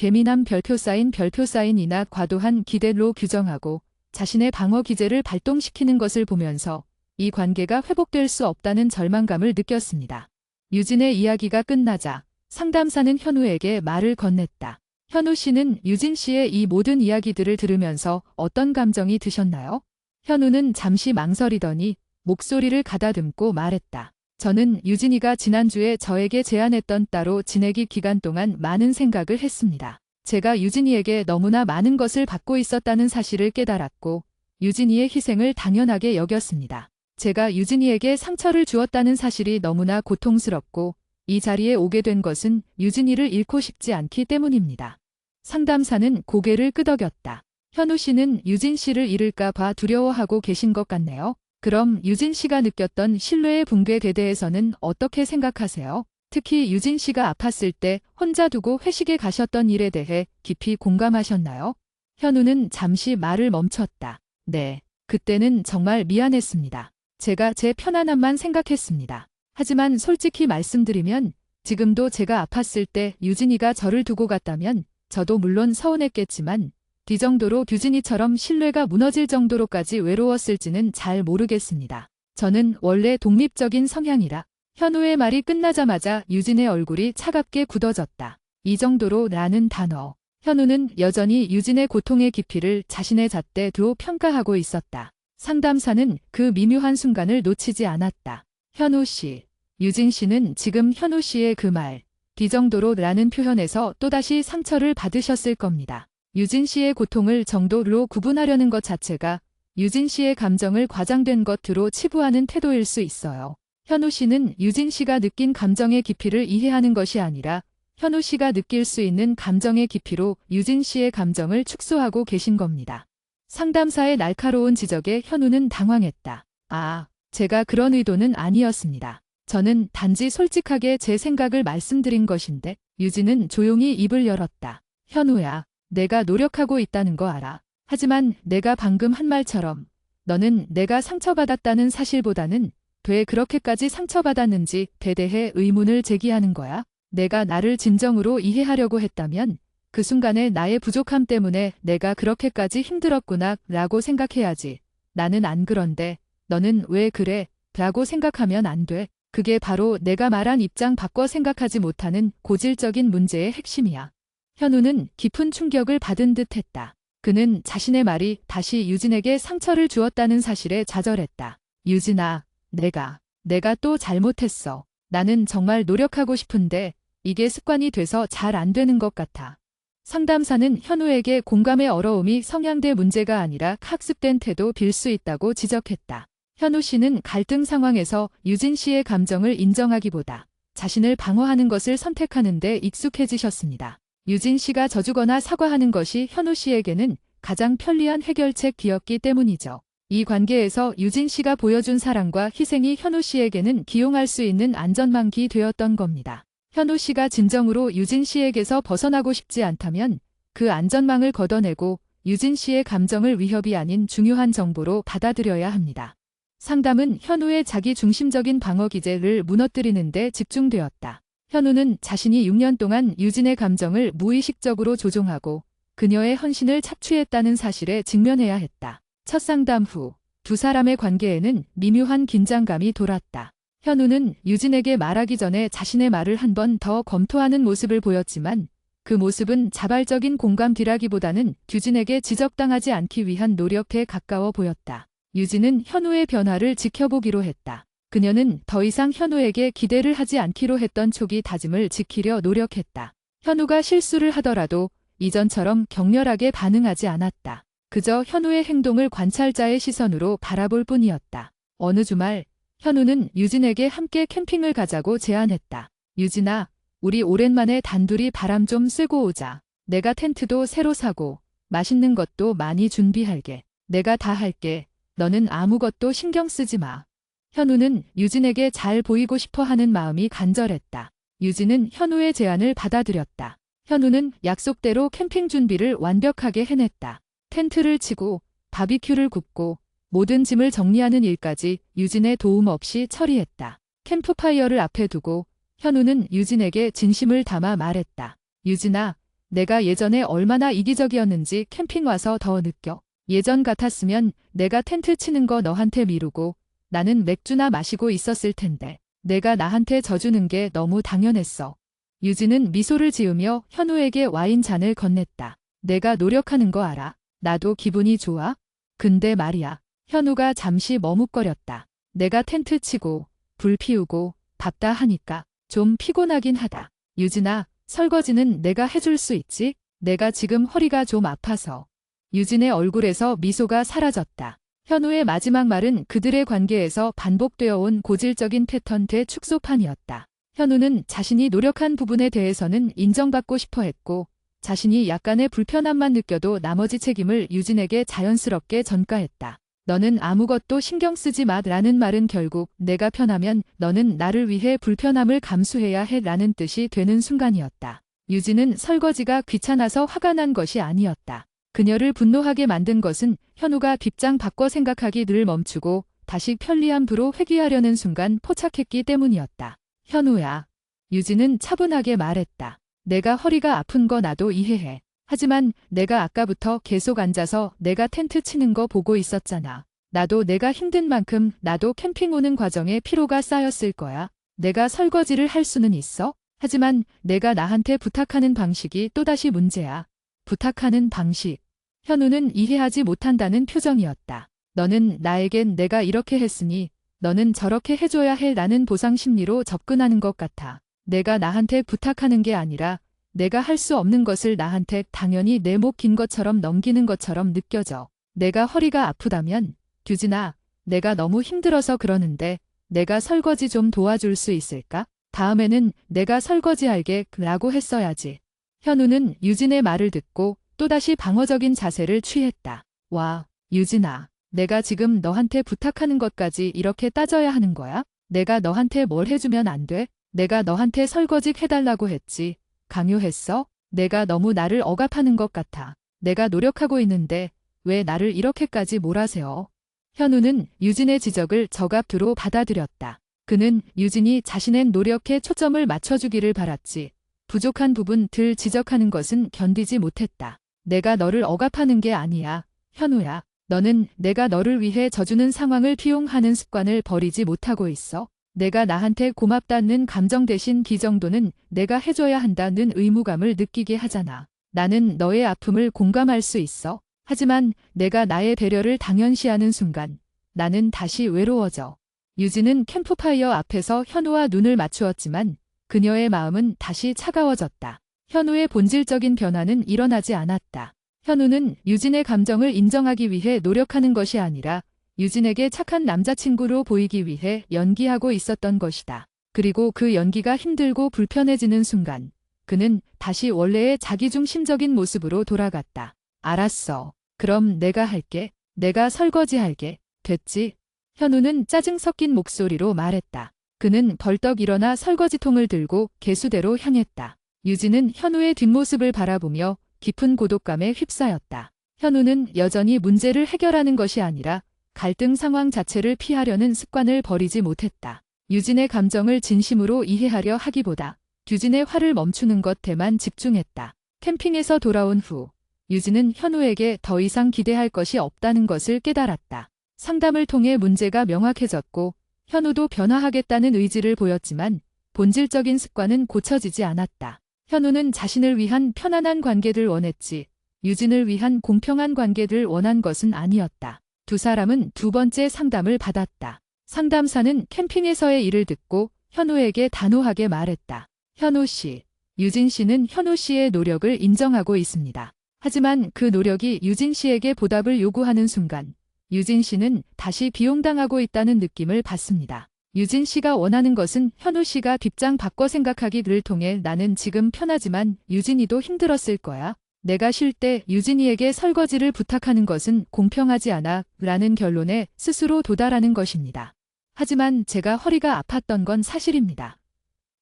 예민함, 별표 사인이나 과도한 기대로 규정하고 자신의 방어 기제를 발동시키는 것을 보면서 이 관계가 회복될 수 없다는 절망감을 느꼈습니다. 유진의 이야기가 끝나자 상담사는 현우에게 말을 건넸다. 현우 씨는 유진 씨의 이 모든 이야기들을 들으면서 어떤 감정이 드셨나요? 현우는 잠시 망설이더니 목소리를 가다듬고 말했다. 저는 유진이가 지난주에 저에게 제안했던 따로 지내기 기간 동안 많은 생각을 했습니다. 제가 유진이에게 너무나 많은 것을 받고 있었다는 사실을 깨달았고 유진이의 희생을 당연하게 여겼습니다. 제가 유진이에게 상처를 주었다는 사실이 너무나 고통스럽고 이 자리에 오게 된 것은 유진이를 잃고 싶지 않기 때문입니다. 상담사는 고개를 끄덕였다. 현우 씨는 유진 씨를 잃을까 봐 두려워하고 계신 것 같네요. 그럼 유진 씨가 느꼈던 신뢰의 붕괴에 대해서는 어떻게 생각하세요? 특히 유진 씨가 아팠을 때 혼자 두고 회식에 가셨던 일에 대해 깊이 공감하셨나요? 현우는 잠시 말을 멈췄다. 네, 그때는 정말 미안했습니다. 제가 제 편안함만 생각했습니다. 하지만 솔직히 말씀드리면 지금도 제가 아팠을 때 유진이가 저를 두고 갔다면 저도 물론 서운했겠지만 이 정도로 유진이처럼 신뢰가 무너질 정도로까지 외로웠을지는 잘 모르겠습니다. 저는 원래 독립적인 성향이라. 현우의 말이 끝나자마자 유진의 얼굴이 차갑게 굳어졌다. 이 정도로 라는 단어. 현우는 여전히 유진의 고통의 깊이를 자신의 잣대로 평가하고 있었다. 상담사는 그 미묘한 순간을 놓치지 않았다. 현우 씨. 유진 씨는 지금 현우 씨의 그 말, 이 정도로 라는 표현에서 또다시 상처를 받으셨을 겁니다. 유진 씨의 고통을 정도로 구분하려는 것 자체가 유진 씨의 감정을 과장된 것으로 치부하는 태도일 수 있어요. 현우 씨는 유진 씨가 느낀 감정의 깊이를 이해하는 것이 아니라 현우 씨가 느낄 수 있는 감정의 깊이로 유진 씨의 감정을 축소하고 계신 겁니다. 상담사의 날카로운 지적에 현우는 당황했다. 아, 제가 그런 의도는 아니었습니다. 저는 단지 솔직하게 제 생각을 말씀드린 것인데. 유진은 조용히 입을 열었다. 현우야, 내가 노력하고 있다는 거 알아. 하지만 내가 방금 한 말처럼 너는 내가 상처받았다는 사실보다는 왜 그렇게까지 상처받았는지 에 대해 의문을 제기하는 거야. 내가 나를 진정으로 이해하려고 했다면 그 순간에 나의 부족함 때문에 내가 그렇게까지 힘들었구나 라고 생각해야지. 나는 안 그런데 너는 왜 그래? 라고 생각하면 안 돼. 그게 바로 내가 말한 입장 바꿔 생각하지 못하는 고질적인 문제의 핵심이야. 현우는 깊은 충격을 받은 듯 했다. 그는 자신의 말이 다시 유진에게 상처를 주었다는 사실에 좌절했다. 유진아, 내가 또 잘못했어. 나는 정말 노력하고 싶은데 이게 습관이 돼서 잘 안 되는 것 같아. 상담사는 현우에게 공감의 어려움이 성향대 문제가 아니라 학습된 태도 빌 수 있다고 지적했다. 현우 씨는 갈등 상황에서 유진 씨의 감정을 인정하기보다 자신을 방어하는 것을 선택하는 데 익숙해지셨습니다. 유진 씨가 져주거나 사과하는 것이 현우 씨에게는 가장 편리한 해결책이었기 때문이죠. 이 관계에서 유진 씨가 보여준 사랑과 희생이 현우 씨에게는 기용할 수 있는 안전망이 되었던 겁니다. 현우 씨가 진정으로 유진 씨에게서 벗어나고 싶지 않다면 그 안전망을 걷어내고 유진 씨의 감정을 위협이 아닌 중요한 정보로 받아들여야 합니다. 상담은 현우의 자기 중심적인 방어 기제를 무너뜨리는 데 집중되었다. 현우는 자신이 6년 동안 유진의 감정을 무의식적으로 조종하고 그녀의 헌신을 착취했다는 사실에 직면해야 했다. 첫 상담 후 두 사람의 관계에는 미묘한 긴장감이 돌았다. 현우는 유진에게 말하기 전에 자신의 말을 한 번 더 검토하는 모습을 보였지만 그 모습은 자발적인 공감 뒤라기보다는 유진에게 지적당하지 않기 위한 노력에 가까워 보였다. 유진은 현우의 변화를 지켜보기로 했다. 그녀는 더 이상 현우에게 기대를 하지 않기로 했던 초기 다짐을 지키려 노력했다. 현우가 실수를 하더라도 이전처럼 격렬하게 반응하지 않았다. 그저 현우의 행동을 관찰자의 시선으로 바라볼 뿐이었다. 어느 주말 현우는 유진에게 함께 캠핑을 가자고 제안했다. 유진아, 우리 오랜만에 단둘이 바람 좀 쐬고 오자. 내가 텐트도 새로 사고 맛있는 것도 많이 준비할게. 내가 다 할게. 너는 아무것도 신경 쓰지 마. 현우는 유진에게 잘 보이고 싶어 하는 마음이 간절했다. 유진은 현우의 제안을 받아들였다. 현우는 약속대로 캠핑 준비를 완벽하게 해냈다. 텐트를 치고 바비큐를 굽고 모든 짐을 정리하는 일까지 유진의 도움 없이 처리했다. 캠프파이어를 앞에 두고 현우는 유진에게 진심을 담아 말했다. 유진아, 내가 예전에 얼마나 이기적이었는지 캠핑 와서 더 느껴. 예전 같았으면 내가 텐트 치는 거 너한테 미루고 나는 맥주나 마시고 있었을 텐데 내가 나한테 져주는 게 너무 당연했어. 유진은 미소를 지으며 현우에게 와인 잔을 건넸다. 내가 노력하는 거 알아. 나도 기분이 좋아. 근데 말이야. 현우가 잠시 머뭇거렸다. 내가 텐트 치고 불 피우고 밥다 하니까 좀 피곤하긴 하다. 유진아, 설거지는 내가 해줄 수 있지? 내가 지금 허리가 좀 아파서. 유진의 얼굴에서 미소가 사라졌다. 현우의 마지막 말은 그들의 관계에서 반복되어 온 고질적인 패턴 대축소판이었다. 현우는 자신이 노력한 부분에 대해서는 인정받고 싶어 했고 자신이 약간의 불편함만 느껴도 나머지 책임을 유진에게 자연스럽게 전가했다. 너는 아무것도 신경 쓰지 마 라는 말은 결국 내가 편하면 너는 나를 위해 불편함을 감수해야 해 라는 뜻이 되는 순간이었다. 유진은 설거지가 귀찮아서 화가 난 것이 아니었다. 그녀를 분노하게 만든 것은 현우가 빗장 바꿔 생각하기 늘 멈추고 다시 편리한 부로 회귀하려는 순간 포착했기 때문이었다. 현우야. 유진은 차분하게 말했다. 내가 허리가 아픈 거 나도 이해해. 하지만 내가 아까부터 계속 앉아서 내가 텐트 치는 거 보고 있었잖아. 나도 내가 힘든 만큼 나도 캠핑 오는 과정에 피로가 쌓였을 거야. 내가 설거지를 할 수는 있어. 하지만 내가 나한테 부탁하는 방식이 또다시 문제야. 부탁하는 방식. 현우는 이해하지 못한다는 표정이었다. 너는 나에겐 내가 이렇게 했으니 너는 저렇게 해줘야 해 라는 보상 심리로 접근하는 것 같아. 내가 나한테 부탁하는 게 아니라 내가 할 수 없는 것을 나한테 당연히 내 목 긴 것처럼 넘기는 것처럼 느껴져. 내가 허리가 아프다면 유진아, 내가 너무 힘들어서 그러는데 내가 설거지 좀 도와줄 수 있을까? 다음에는 내가 설거지할게 라고 했어야지. 현우는 유진의 말을 듣고 또다시 방어적인 자세를 취했다. 와, 유진아, 내가 지금 너한테 부탁하는 것까지 이렇게 따져야 하는 거야? 내가 너한테 뭘 해주면 안 돼? 내가 너한테 설거지 해달라고 했지. 강요했어? 내가 너무 나를 억압하는 것 같아. 내가 노력하고 있는데 왜 나를 이렇게까지 몰아세워? 현우는 유진의 지적을 저갑두로 받아들였다. 그는 유진이 자신의 노력에 초점을 맞춰주기를 바랐지. 부족한 부분들 지적하는 것은 견디지 못했다. 내가 너를 억압하는 게 아니야. 현우야. 너는 내가 너를 위해 져주는 상황을 피용하는 습관을 버리지 못하고 있어. 내가 나한테 고맙다는 감정 대신 그 정도는 내가 해줘야 한다는 의무감을 느끼게 하잖아. 나는 너의 아픔을 공감할 수 있어. 하지만 내가 나의 배려를 당연시하는 순간 나는 다시 외로워져. 유진은 캠프파이어 앞에서 현우와 눈을 맞추었지만 그녀의 마음은 다시 차가워졌다. 현우의 본질적인 변화는 일어나지 않았다. 현우는 유진의 감정을 인정하기 위해 노력하는 것이 아니라 유진에게 착한 남자친구로 보이기 위해 연기하고 있었던 것이다. 그리고 그 연기가 힘들고 불편해지는 순간 그는 다시 원래의 자기중심적인 모습으로 돌아갔다. 알았어. 그럼 내가 할게. 내가 설거지할게. 됐지? 현우는 짜증 섞인 목소리로 말했다. 그는 벌떡 일어나 설거지통을 들고 개수대로 향했다. 유진은 현우의 뒷모습을 바라보며 깊은 고독감에 휩싸였다. 현우는 여전히 문제를 해결하는 것이 아니라 갈등 상황 자체를 피하려는 습관을 버리지 못했다. 유진의 감정을 진심으로 이해하려 하기보다 유진의 화를 멈추는 것에만 집중했다. 캠핑에서 돌아온 후 유진은 현우에게 더 이상 기대할 것이 없다는 것을 깨달았다. 상담을 통해 문제가 명확해졌고 현우도 변화하겠다는 의지를 보였지만 본질적인 습관은 고쳐지지 않았다. 현우는 자신을 위한 편안한 관계를 원했지 유진을 위한 공평한 관계를 원한 것은 아니었다. 두 사람은 두 번째 상담을 받았다. 상담사는 캠핑에서의 일을 듣고 현우에게 단호하게 말했다. 현우 씨, 유진 씨는 현우 씨의 노력을 인정하고 있습니다. 하지만 그 노력이 유진 씨에게 보답을 요구하는 순간 유진 씨는 다시 비용당하고 있다는 느낌을 받습니다. 유진 씨가 원하는 것은 현우 씨가 뒷장 바꿔 생각하기를 통해 나는 지금 편하지만 유진이도 힘들었을 거야. 내가 쉴 때 유진이에게 설거지를 부탁하는 것은 공평하지 않아 라는 결론에 스스로 도달하는 것입니다. 하지만 제가 허리가 아팠던 건 사실입니다.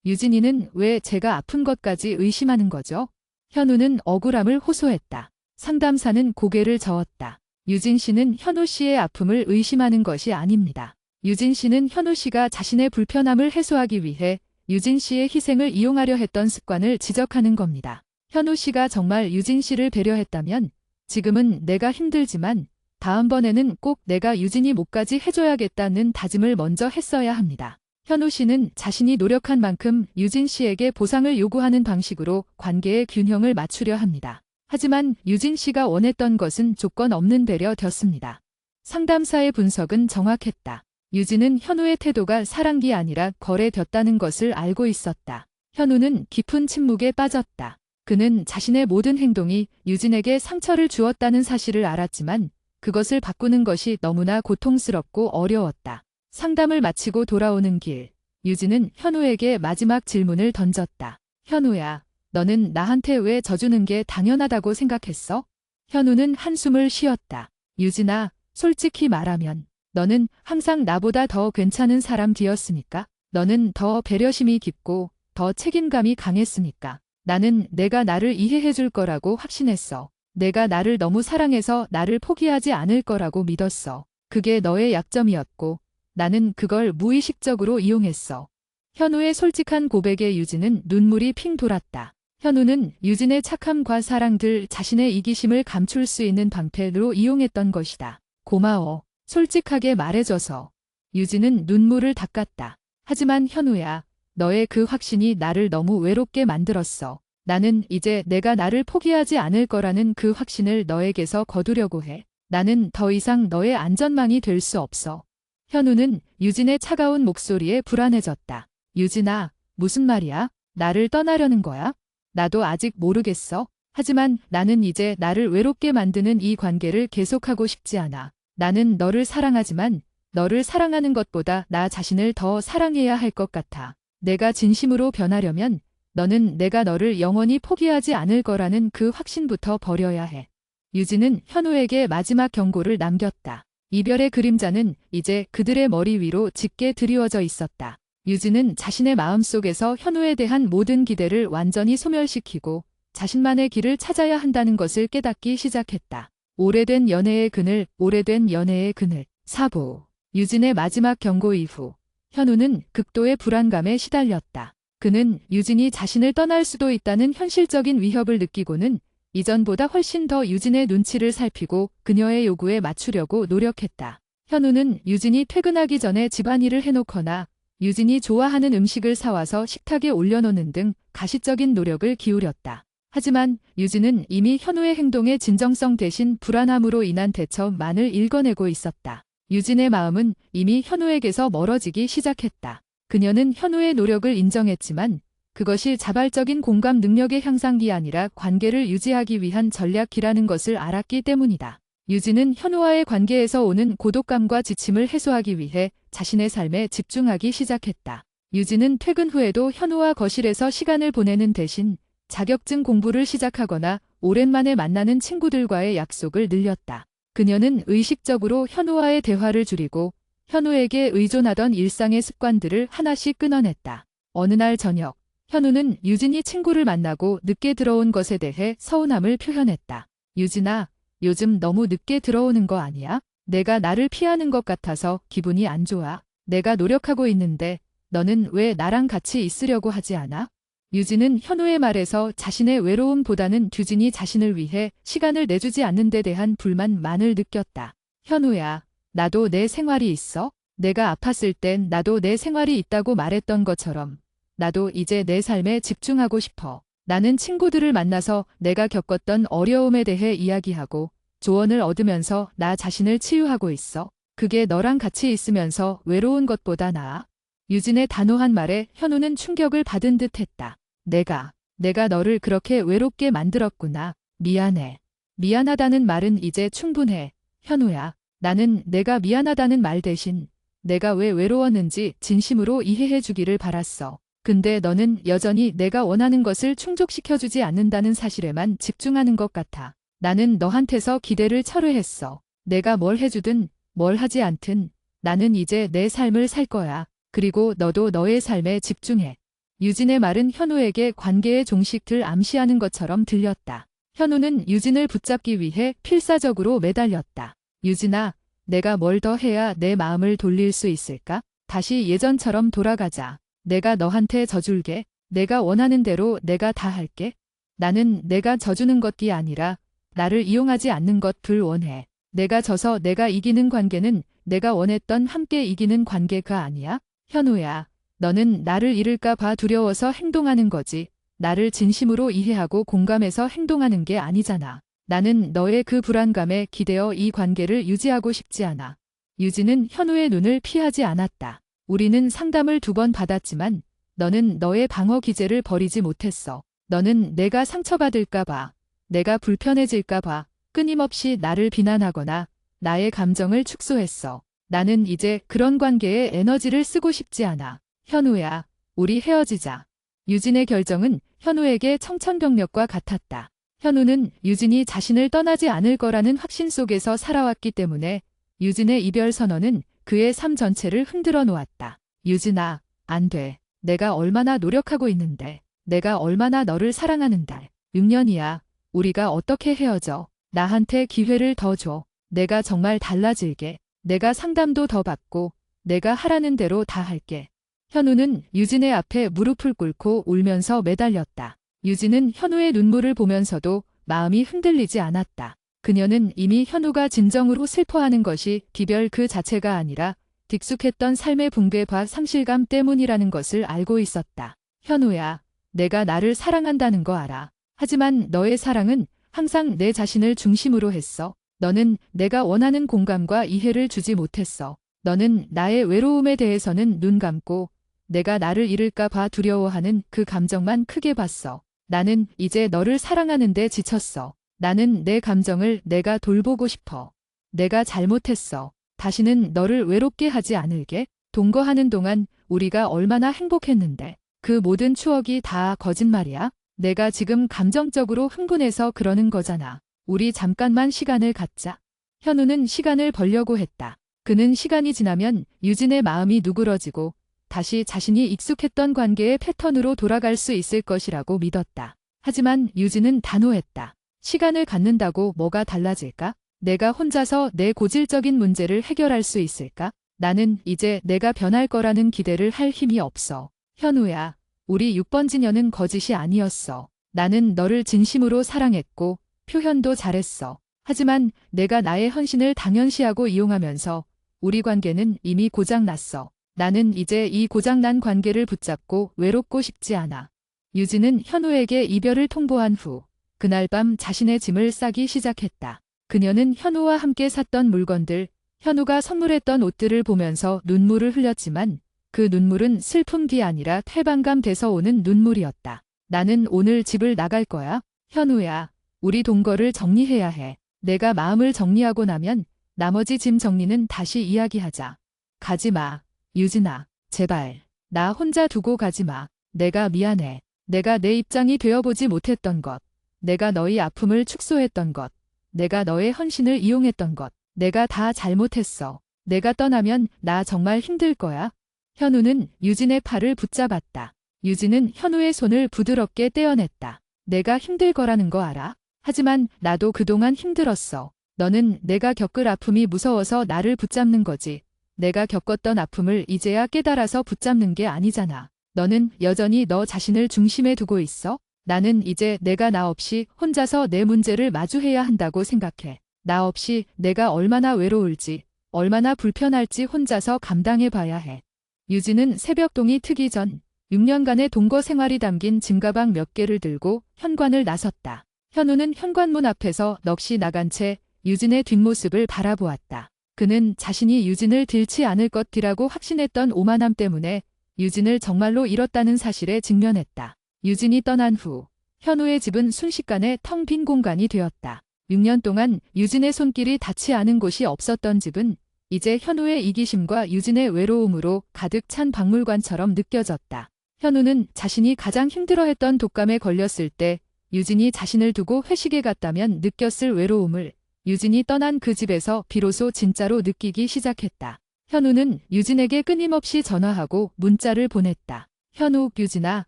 유진이는 왜 제가 아픈 것까지 의심하는 거죠? 현우는 억울함을 호소했다. 상담사는 고개를 저었다. 유진 씨는 현우 씨의 아픔을 의심하는 것이 아닙니다. 유진 씨는 현우 씨가 자신의 불편함을 해소하기 위해 유진 씨의 희생을 이용하려 했던 습관을 지적하는 겁니다. 현우 씨가 정말 유진 씨를 배려했다면 지금은 내가 힘들지만 다음번에는 꼭 내가 유진이 목까지 해줘야겠다는 다짐을 먼저 했어야 합니다. 현우 씨는 자신이 노력한 만큼 유진 씨에게 보상을 요구하는 방식으로 관계의 균형을 맞추려 합니다. 하지만 유진 씨가 원했던 것은 조건 없는 배려였습니다. 상담사의 분석은 정확했다. 유진은 현우의 태도가 사랑이 아니라 거래였다는 것을 알고 있었다. 현우는 깊은 침묵에 빠졌다. 그는 자신의 모든 행동이 유진에게 상처를 주었다는 사실을 알았지만 그것을 바꾸는 것이 너무나 고통스럽고 어려웠다. 상담을 마치고 돌아오는 길, 유진은 현우에게 마지막 질문을 던졌다. 현우야, 너는 나한테 왜 져주는 게 당연하다고 생각했어? 현우는 한숨을 쉬었다. 유진아, 솔직히 말하면 너는 항상 나보다 더 괜찮은 사람이었으니까? 너는 더 배려심이 깊고 더 책임감이 강했으니까? 나는 내가 나를 이해해 줄 거라고 확신했어. 내가 나를 너무 사랑해서 나를 포기하지 않을 거라고 믿었어. 그게 너의 약점이었고 나는 그걸 무의식적으로 이용했어. 현우의 솔직한 고백에 유진은 눈물이 핑 돌았다. 현우는 유진의 착함과 사랑들 자신의 이기심을 감출 수 있는 방패로 이용했던 것이다. 고마워. 솔직하게 말해줘서. 유진은 눈물을 닦았다. 하지만 현우야, 너의 그 확신이 나를 너무 외롭게 만들었어. 나는 이제 내가 나를 포기하지 않을 거라는 그 확신을 너에게서 거두려고 해. 나는 더 이상 너의 안전망이 될 수 없어. 현우는 유진의 차가운 목소리에 불안해졌다. 유진아, 무슨 말이야? 나를 떠나려는 거야? 나도 아직 모르겠어. 하지만 나는 이제 나를 외롭게 만드는 이 관계를 계속하고 싶지 않아. 나는 너를 사랑하지만 너를 사랑하는 것보다 나 자신을 더 사랑해야 할 것 같아. 내가 진심으로 변하려면 너는 내가 너를 영원히 포기하지 않을 거라는 그 확신부터 버려야 해. 유진은 현우에게 마지막 경고를 남겼다. 이별의 그림자는 이제 그들의 머리 위로 짙게 드리워져 있었다. 유진은 자신의 마음속에서 현우에 대한 모든 기대를 완전히 소멸시키고 자신만의 길을 찾아야 한다는 것을 깨닫기 시작했다. 오래된 연애의 그늘, 오래된 연애의 그늘. 사부. 유진의 마지막 경고 이후 현우는 극도의 불안감에 시달렸다. 그는 유진이 자신을 떠날 수도 있다는 현실적인 위협을 느끼고는 이전보다 훨씬 더 유진의 눈치를 살피고 그녀의 요구에 맞추려고 노력했다. 현우는 유진이 퇴근하기 전에 집안일을 해놓거나 유진이 좋아하는 음식을 사와서 식탁에 올려놓는 등 가시적인 노력을 기울였다. 하지만 유진은 이미 현우의 행동의 진정성 대신 불안함으로 인한 대처만을 읽어내고 있었다. 유진의 마음은 이미 현우에게서 멀어지기 시작했다. 그녀는 현우의 노력을 인정했지만 그것이 자발적인 공감 능력의 향상이 아니라 관계를 유지하기 위한 전략이라는 것을 알았기 때문이다. 유진은 현우와의 관계에서 오는 고독감과 지침을 해소하기 위해 자신의 삶에 집중하기 시작했다. 유진은 퇴근 후에도 현우와 거실에서 시간을 보내는 대신 자격증 공부를 시작하거나 오랜만에 만나는 친구들과의 약속을 늘렸다. 그녀는 의식적으로 현우와의 대화를 줄이고 현우에게 의존하던 일상의 습관들을 하나씩 끊어냈다. 어느 날 저녁, 현우는 유진이 친구를 만나고 늦게 들어온 것에 대해 서운함을 표현했다. 유진아, 요즘 너무 늦게 들어오는 거 아니야? 내가 나를 피하는 것 같아서 기분이 안 좋아. 내가 노력하고 있는데 너는 왜 나랑 같이 있으려고 하지 않아? 유진은 현우의 말에서 자신의 외로움보다는 유진이 자신을 위해 시간을 내주지 않는 데 대한 불만만을 느꼈다. 현우야, 나도 내 생활이 있어. 내가 아팠을 땐 나도 내 생활이 있다고 말했던 것처럼 나도 이제 내 삶에 집중하고 싶어. 나는 친구들을 만나서 내가 겪었던 어려움에 대해 이야기하고 조언을 얻으면서 나 자신을 치유하고 있어. 그게 너랑 같이 있으면서 외로운 것보다 나아. 유진의 단호한 말에 현우는 충격을 받은 듯 했다. 내가 너를 그렇게 외롭게 만들었구나. 미안해. 미안하다는 말은 이제 충분해. 현우야, 나는 내가 미안하다는 말 대신 내가 왜 외로웠는지 진심으로 이해해 주기를 바랐어. 근데 너는 여전히 내가 원하는 것을 충족시켜주지 않는다는 사실에만 집중하는 것 같아. 나는 너한테서 기대를 철회했어. 내가 뭘 해주든 뭘 하지 않든 나는 이제 내 삶을 살 거야. 그리고 너도 너의 삶에 집중해. 유진의 말은 현우에게 관계의 종식을 암시하는 것처럼 들렸다. 현우는 유진을 붙잡기 위해 필사적으로 매달렸다. 유진아, 내가 뭘 더 해야 내 마음을 돌릴 수 있을까? 다시 예전처럼 돌아가자. 내가 너한테 져줄게. 내가 원하는 대로 내가 다 할게. 나는 내가 져주는 것이 아니라 나를 이용하지 않는 것을 원해. 내가 져서 내가 이기는 관계는 내가 원했던 함께 이기는 관계가 아니야. 현우야, 너는 나를 잃을까 봐 두려워서 행동하는 거지. 나를 진심으로 이해하고 공감해서 행동하는 게 아니잖아. 나는 너의 그 불안감에 기대어 이 관계를 유지하고 싶지 않아. 유진은 현우의 눈을 피하지 않았다. 우리는 상담을 2번 받았지만 너는 너의 방어 기제를 버리지 못했어. 너는 내가 상처받을까 봐, 내가 불편해질까 봐 끊임없이 나를 비난하거나 나의 감정을 축소했어. 나는 이제 그런 관계에 에너지를 쓰고 싶지 않아. 현우야, 우리 헤어지자. 유진의 결정은 현우에게 청천벽력과 같았다. 현우는 유진이 자신을 떠나지 않을 거라는 확신 속에서 살아왔기 때문에 유진의 이별 선언은 그의 삶 전체를 흔들어 놓았다. 유진아, 안 돼. 내가 얼마나 노력하고 있는데. 내가 얼마나 너를 사랑하는데. 6년이야. 우리가 어떻게 헤어져. 나한테 기회를 더 줘. 내가 정말 달라질게. 내가 상담도 더 받고 내가 하라는 대로 다 할게. 현우는 유진의 앞에 무릎을 꿇고 울면서 매달렸다. 유진은 현우의 눈물을 보면서도 마음이 흔들리지 않았다. 그녀는 이미 현우가 진정으로 슬퍼하는 것이 이별 그 자체가 아니라 익숙했던 삶의 붕괴와 상실감 때문이라는 것을 알고 있었다. 현우야, 내가 나를 사랑한다는 거 알아. 하지만 너의 사랑은 항상 내 자신을 중심으로 했어. 너는 내가 원하는 공감과 이해를 주지 못했어. 너는 나의 외로움에 대해서는 눈 감고 내가 나를 잃을까 봐 두려워하는 그 감정만 크게 봤어. 나는 이제 너를 사랑하는데 지쳤어. 나는 내 감정을 내가 돌보고 싶어. 내가 잘못했어. 다시는 너를 외롭게 하지 않을게. 동거하는 동안 우리가 얼마나 행복했는데. 그 모든 추억이 다 거짓말이야? 내가 지금 감정적으로 흥분해서 그러는 거잖아. 우리 잠깐만 시간을 갖자. 현우는 시간을 벌려고 했다. 그는 시간이 지나면 유진의 마음이 누그러지고 다시 자신이 익숙했던 관계의 패턴으로 돌아갈 수 있을 것이라고 믿었다. 하지만 유진은 단호했다. 시간을 갖는다고 뭐가 달라질까? 내가 혼자서 내 고질적인 문제를 해결할 수 있을까? 나는 이제 내가 변할 거라는 기대를 할 힘이 없어. 현우야, 우리 6번 지녀는 거짓이 아니었어. 나는 너를 진심으로 사랑했고 표현도 잘했어. 하지만 내가 나의 헌신을 당연시하고 이용하면서 우리 관계는 이미 고장났어. 나는 이제 이 고장난 관계를 붙잡고 외롭고 싶지 않아. 유진은 현우에게 이별을 통보한 후 그날 밤 자신의 짐을 싸기 시작했다. 그녀는 현우와 함께 샀던 물건들, 현우가 선물했던 옷들을 보면서 눈물을 흘렸지만 그 눈물은 슬픔이 아니라 패반감 돼서 오는 눈물이었다. 나는 오늘 집을 나갈 거야. 현우야, 우리 동거를 정리해야 해. 내가 마음을 정리하고 나면 나머지 짐 정리는 다시 이야기하자. 가지 마. 유진아, 제발. 나 혼자 두고 가지 마. 내가 미안해. 내가 내 입장이 되어보지 못했던 것. 내가 너희 아픔을 축소했던 것. 내가 너의 헌신을 이용했던 것. 내가 다 잘못했어. 내가 떠나면 나 정말 힘들 거야. 현우는 유진의 팔을 붙잡았다. 유진은 현우의 손을 부드럽게 떼어냈다. 내가 힘들 거라는 거 알아? 하지만 나도 그동안 힘들었어. 너는 내가 겪을 아픔이 무서워서 나를 붙잡는 거지. 내가 겪었던 아픔을 이제야 깨달아서 붙잡는 게 아니잖아. 너는 여전히 너 자신을 중심에 두고 있어? 나는 이제 내가 나 없이 혼자서 내 문제를 마주해야 한다고 생각해. 나 없이 내가 얼마나 외로울지, 얼마나 불편할지 혼자서 감당해 봐야 해. 유진은 새벽동이 트기 전 6년간의 동거 생활이 담긴 짐가방 몇 개를 들고 현관을 나섰다. 현우는 현관문 앞에서 넋이 나간 채 유진의 뒷모습을 바라보았다. 그는 자신이 유진을 잃지 않을 것이라고 확신했던 오만함 때문에 유진을 정말로 잃었다는 사실에 직면했다. 유진이 떠난 후 현우의 집은 순식간에 텅 빈 공간이 되었다. 6년 동안 유진의 손길이 닿지 않은 곳이 없었던 집은 이제 현우의 이기심과 유진의 외로움으로 가득 찬 박물관처럼 느껴졌다. 현우는 자신이 가장 힘들어했던 독감에 걸렸을 때 유진이 자신을 두고 회식에 갔다면 느꼈을 외로움을 유진이 떠난 그 집에서 비로소 진짜로 느끼기 시작했다. 현우는 유진에게 끊임없이 전화하고 문자를 보냈다. 현우, 유진아,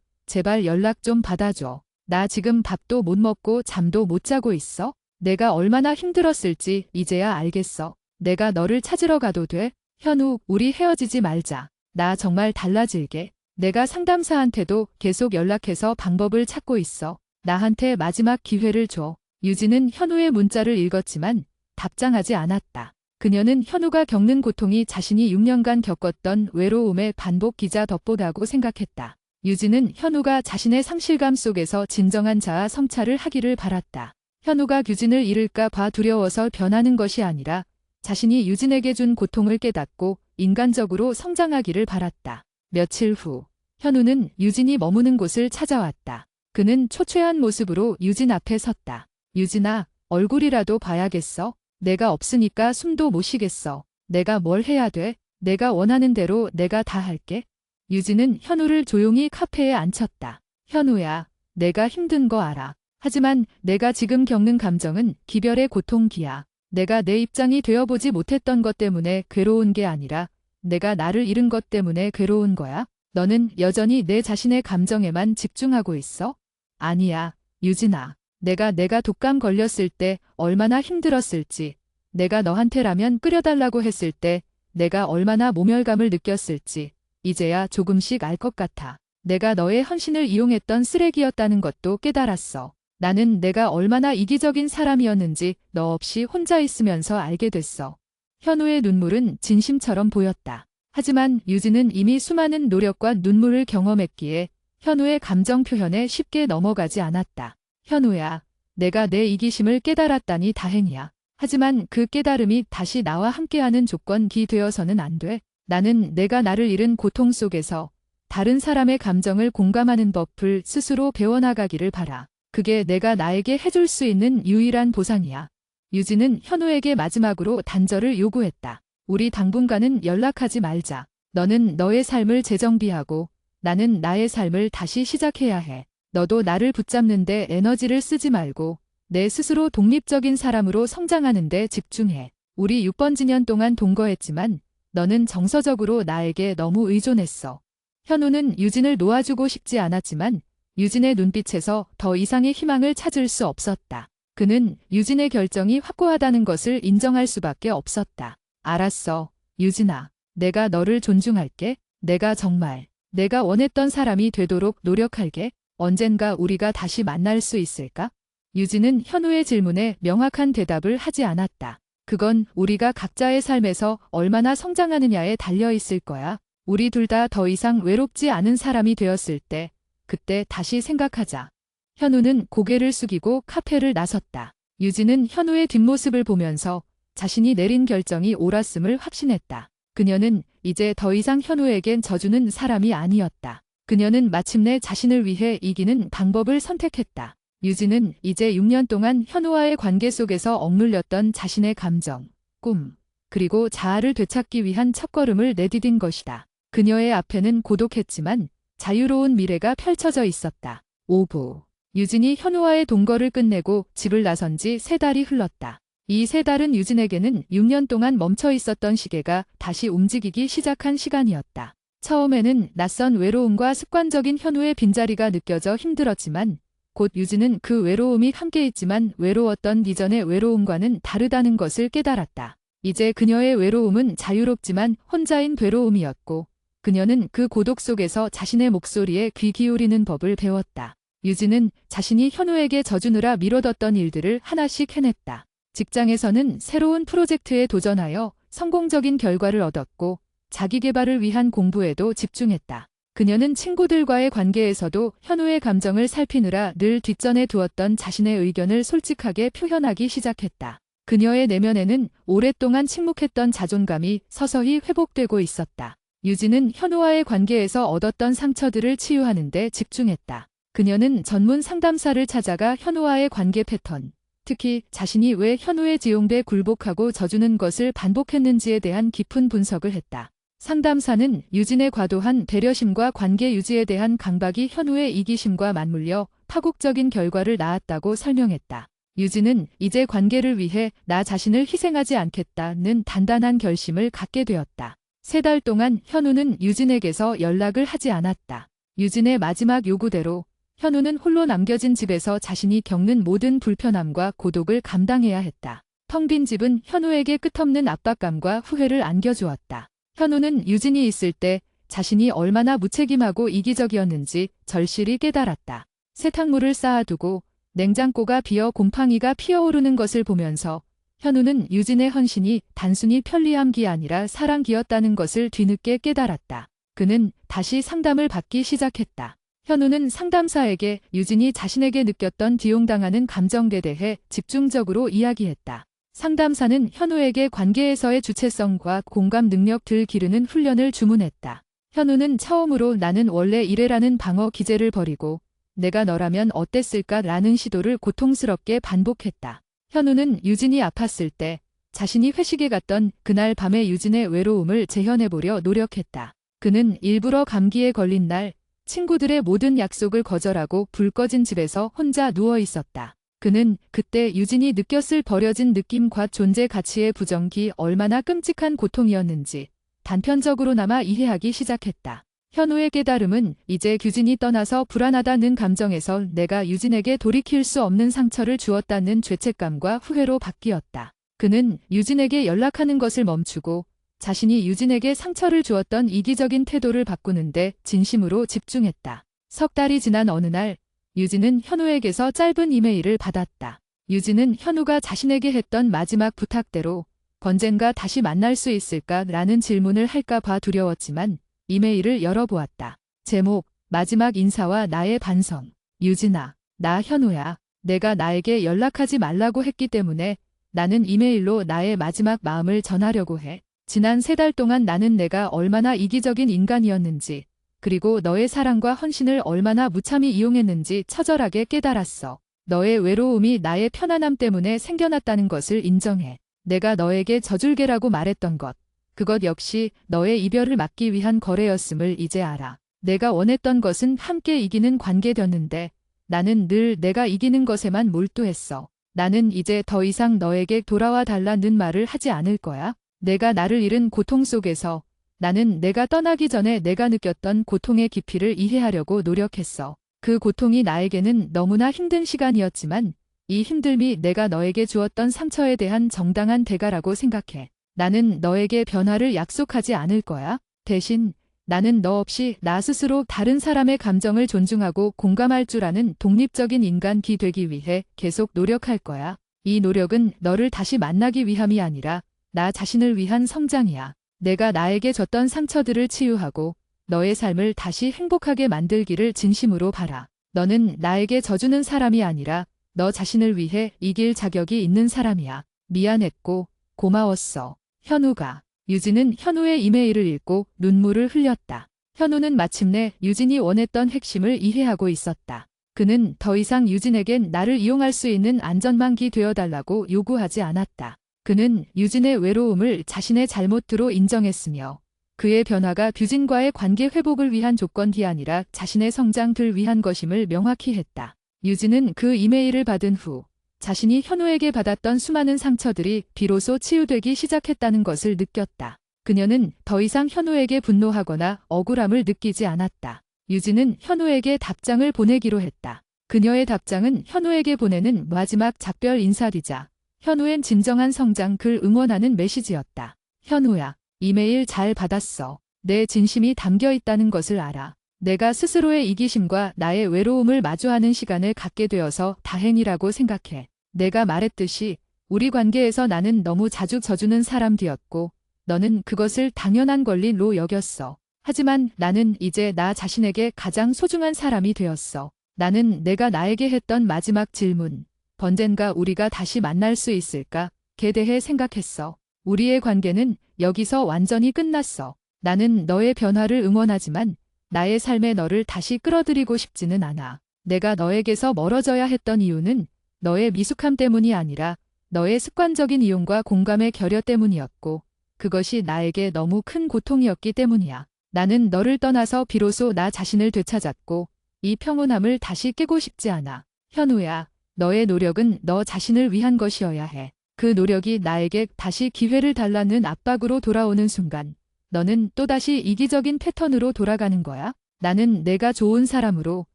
제발 연락 좀 받아줘. 나 지금 밥도 못 먹고 잠도 못 자고 있어. 내가 얼마나 힘들었을지 이제야 알겠어. 내가 너를 찾으러 가도 돼? 현우, 우리 헤어지지 말자. 나 정말 달라질게. 내가 상담사한테도 계속 연락해서 방법을 찾고 있어. 나한테 마지막 기회를 줘. 유진은 현우의 문자를 읽었지만 답장하지 않았다. 그녀는 현우가 겪는 고통이 자신이 6년간 겪었던 외로움의 반복 기자 덧보다고 생각했다. 유진은 현우가 자신의 상실감 속에서 진정한 자아 성찰을 하기를 바랐다. 현우가 유진을 잃을까 봐 두려워서 변하는 것이 아니라 자신이 유진에게 준 고통을 깨닫고 인간적으로 성장하기를 바랐다. 며칠 후 현우는 유진이 머무는 곳을 찾아왔다. 그는 초췌한 모습으로 유진 앞에 섰다. 유진아, 얼굴이라도 봐야겠어. 내가 없으니까 숨도 못 쉬겠어. 내가 뭘 해야 돼? 내가 원하는 대로 내가 다 할게. 유진은 현우를 조용히 카페에 앉혔다. 현우야, 내가 힘든 거 알아. 하지만 내가 지금 겪는 감정은 기별의 고통기야. 내가 내 입장이 되어보지 못했던 것 때문에 괴로운 게 아니라 내가 나를 잃은 것 때문에 괴로운 거야. 너는 여전히 내 자신의 감정에만 집중하고 있어? 아니야, 유진아. 내가 독감 걸렸을 때 얼마나 힘들었을지, 내가 너한테라면 끓여달라고 했을 때 내가 얼마나 모멸감을 느꼈을지 이제야 조금씩 알 것 같아. 내가 너의 헌신을 이용했던 쓰레기였다는 것도 깨달았어. 나는 내가 얼마나 이기적인 사람이었는지 너 없이 혼자 있으면서 알게 됐어. 현우의 눈물은 진심처럼 보였다. 하지만 유진은 이미 수많은 노력과 눈물을 경험했기에 현우의 감정 표현에 쉽게 넘어가지 않았다. 현우야, 내가 내 이기심을 깨달았다니 다행이야. 하지만 그 깨달음이 다시 나와 함께하는 조건이 되어서는 안 돼. 나는 내가 나를 잃은 고통 속에서 다른 사람의 감정을 공감하는 법을 스스로 배워나가기를 바라. 그게 내가 나에게 해줄 수 있는 유일한 보상이야. 유진은 현우에게 마지막으로 단절을 요구했다. 우리 당분간은 연락하지 말자. 너는 너의 삶을 재정비하고 나는 나의 삶을 다시 시작해야 해. 너도 나를 붙잡는데 에너지를 쓰지 말고 내 스스로 독립적인 사람으로 성장하는 데 집중해. 우리 6번지년 동안 동거했지만 너는 정서적으로 나에게 너무 의존했어. 현우는 유진을 놓아주고 싶지 않았지만 유진의 눈빛에서 더 이상의 희망을 찾을 수 없었다. 그는 유진의 결정이 확고하다는 것을 인정할 수밖에 없었다. 알았어, 유진아. 내가 너를 존중할게. 내가 원했던 사람이 되도록 노력할게. 언젠가 우리가 다시 만날 수 있을까? 유진은 현우의 질문에 명확한 대답을 하지 않았다. 그건 우리가 각자의 삶에서 얼마나 성장하느냐에 달려 있을 거야. 우리 둘 다 더 이상 외롭지 않은 사람이 되었을 때, 그때 다시 생각하자. 현우는 고개를 숙이고 카페를 나섰다. 유진은 현우의 뒷모습을 보면서 자신이 내린 결정이 옳았음을 확신했다. 그녀는 이제 더 이상 현우에겐 져주는 사람이 아니었다. 그녀는 마침내 자신을 위해 이기는 방법을 선택했다. 유진은 이제 6년 동안 현우와의 관계 속에서 억눌렸던 자신의 감정, 꿈, 그리고 자아를 되찾기 위한 첫걸음을 내디딘 것이다. 그녀의 앞에는 고독했지만 자유로운 미래가 펼쳐져 있었다. 오후, 유진이 현우와의 동거를 끝내고 집을 나선 지 3달이 흘렀다. 이 3달은 유진에게는 6년 동안 멈춰 있었던 시계가 다시 움직이기 시작한 시간이었다. 처음에는 낯선 외로움과 습관적인 현우의 빈자리가 느껴져 힘들었지만 곧 유진은 그 외로움이 함께 있지만 외로웠던 이전의 외로움과는 다르다는 것을 깨달았다. 이제 그녀의 외로움은 자유롭지만 혼자인 괴로움이었고 그녀는 그 고독 속에서 자신의 목소리에 귀 기울이는 법을 배웠다. 유진은 자신이 현우에게 져주느라 미뤄뒀던 일들을 하나씩 해냈다. 직장에서는 새로운 프로젝트에 도전하여 성공적인 결과를 얻었고 자기 개발을 위한 공부에도 집중했다. 그녀는 친구들과의 관계에서도 현우의 감정을 살피느라 늘 뒷전에 두었던 자신의 의견을 솔직하게 표현하기 시작했다. 그녀의 내면에는 오랫동안 침묵했던 자존감이 서서히 회복되고 있었다. 유진은 현우와의 관계에서 얻었던 상처들을 치유하는 데 집중했다. 그녀는 전문 상담사를 찾아가 현우와의 관계 패턴, 특히 자신이 왜 현우의 지용배 굴복하고 져주는 것을 반복했는지에 대한 깊은 분석을 했다. 상담사는 유진의 과도한 배려심과 관계 유지에 대한 강박이 현우의 이기심과 맞물려 파국적인 결과를 낳았다고 설명했다. 유진은 이제 관계를 위해 나 자신을 희생하지 않겠다는 단단한 결심을 갖게 되었다. 3달 동안 현우는 유진에게서 연락을 하지 않았다. 유진의 마지막 요구대로 현우는 홀로 남겨진 집에서 자신이 겪는 모든 불편함과 고독을 감당해야 했다. 텅 빈 집은 현우에게 끝없는 압박감과 후회를 안겨주었다. 현우는 유진이 있을 때 자신이 얼마나 무책임하고 이기적이었는지 절실히 깨달았다. 세탁물을 쌓아두고 냉장고가 비어 곰팡이가 피어오르는 것을 보면서 현우는 유진의 헌신이 단순히 편리함기 아니라 사랑기였다는 것을 뒤늦게 깨달았다. 그는 다시 상담을 받기 시작했다. 현우는 상담사에게 유진이 자신에게 느꼈던 뒤용당하는 감정에 대해 집중적으로 이야기했다. 상담사는 현우에게 관계에서의 주체성과 공감 능력을 기르는 훈련을 주문했다. 현우는 처음으로 나는 원래 이래라는 방어 기제를 버리고 내가 너라면 어땠을까 라는 시도를 고통스럽게 반복했다. 현우는 유진이 아팠을 때 자신이 회식에 갔던 그날 밤에 유진의 외로움을 재현해보려 노력했다. 그는 일부러 감기에 걸린 날 친구들의 모든 약속을 거절하고 불 꺼진 집에서 혼자 누워 있었다. 그는 그때 유진이 느꼈을 버려진 느낌과 존재 가치의 부정기 얼마나 끔찍한 고통이었는지 단편적으로나마 이해하기 시작했다. 현우의 깨달음은 이제 유진이 떠나서 불안하다는 감정에서 내가 유진에게 돌이킬 수 없는 상처를 주었다는 죄책감과 후회로 바뀌었다. 그는 유진에게 연락하는 것을 멈추고 자신이 유진에게 상처를 주었던 이기적인 태도를 바꾸는데 진심으로 집중했다. 3달이 지난 어느 날 유진은 현우에게서 짧은 이메일을 받았다. 유진은 현우가 자신에게 했던 마지막 부탁대로 언젠가 다시 만날 수 있을까 라는 질문을 할까 봐 두려웠지만 이메일을 열어보았다. 제목, 마지막 인사와 나의 반성. 유진아, 나 현우야. 내가 나에게 연락하지 말라고 했기 때문에 나는 이메일로 나의 마지막 마음을 전하려고 해. 지난 3달 동안 나는 내가 얼마나 이기적인 인간이었는지 그리고 너의 사랑과 헌신을 얼마나 무참히 이용했는지 처절하게 깨달았어. 너의 외로움이 나의 편안함 때문에 생겨났다는 것을 인정해. 내가 너에게 져줄게라고 말했던 것. 그것 역시 너의 이별을 막기 위한 거래였음을 이제 알아. 내가 원했던 것은 함께 이기는 관계였는데 나는 늘 내가 이기는 것에만 몰두했어. 나는 이제 더 이상 너에게 돌아와 달라는 말을 하지 않을 거야. 내가 나를 잃은 고통 속에서 나는 내가 떠나기 전에 내가 느꼈던 고통의 깊이를 이해하려고 노력했어. 그 고통이 나에게는 너무나 힘든 시간이었지만 이 힘듦이 내가 너에게 주었던 상처에 대한 정당한 대가라고 생각해. 나는 너에게 변화를 약속하지 않을 거야. 대신 나는 너 없이 나 스스로 다른 사람의 감정을 존중하고 공감할 줄 아는 독립적인 인간이 되기 위해 계속 노력할 거야. 이 노력은 너를 다시 만나기 위함이 아니라 나 자신을 위한 성장이야. 내가 나에게 줬던 상처들을 치유하고 너의 삶을 다시 행복하게 만들기를 진심으로 바라. 너는 나에게 져주는 사람이 아니라 너 자신을 위해 이길 자격이 있는 사람이야. 미안했고 고마웠어. 현우가. 유진은 현우의 이메일을 읽고 눈물을 흘렸다. 현우는 마침내 유진이 원했던 핵심을 이해하고 있었다. 그는 더 이상 유진에겐 나를 이용할 수 있는 안전망이 되어달라고 요구하지 않았다. 그는 유진의 외로움을 자신의 잘못으로 인정했으며 그의 변화가 유진과의 관계 회복을 위한 조건이 아니라 자신의 성장을 위한 것임을 명확히 했다. 유진은 그 이메일을 받은 후 자신이 현우에게 받았던 수많은 상처들이 비로소 치유되기 시작했다는 것을 느꼈다. 그녀는 더 이상 현우에게 분노하거나 억울함을 느끼지 않았다. 유진은 현우에게 답장을 보내기로 했다. 그녀의 답장은 현우에게 보내는 마지막 작별 인사이자 현우엔 진정한 성장을 응원하는 메시지였다. 현우야, 이메일 잘 받았어. 내 진심이 담겨 있다는 것을 알아. 내가 스스로의 이기심과 나의 외로움을 마주하는 시간을 갖게 되어서 다행이라고 생각해. 내가 말했듯이 우리 관계에서 나는 너무 자주 져주는 사람이었고 너는 그것을 당연한 권리로 여겼어. 하지만 나는 이제 나 자신에게 가장 소중한 사람이 되었어. 나는 내가 나에게 했던 마지막 질문, 언젠가 우리가 다시 만날 수 있을까?에 대해 생각했어. 우리의 관계는 여기서 완전히 끝났어. 나는 너의 변화를 응원하지만 나의 삶에 너를 다시 끌어들이고 싶지는 않아. 내가 너에게서 멀어져야 했던 이유는 너의 미숙함 때문이 아니라 너의 습관적인 이용과 공감의 결여 때문이었고 그것이 나에게 너무 큰 고통이었기 때문이야. 나는 너를 떠나서 비로소 나 자신을 되찾았고 이 평온함을 다시 깨고 싶지 않아. 현우야, 너의 노력은 너 자신을 위한 것이어야 해. 그 노력이 나에게 다시 기회를 달라는 압박으로 돌아오는 순간 너는 또다시 이기적인 패턴으로 돌아가는 거야. 나는 내가 좋은 사람으로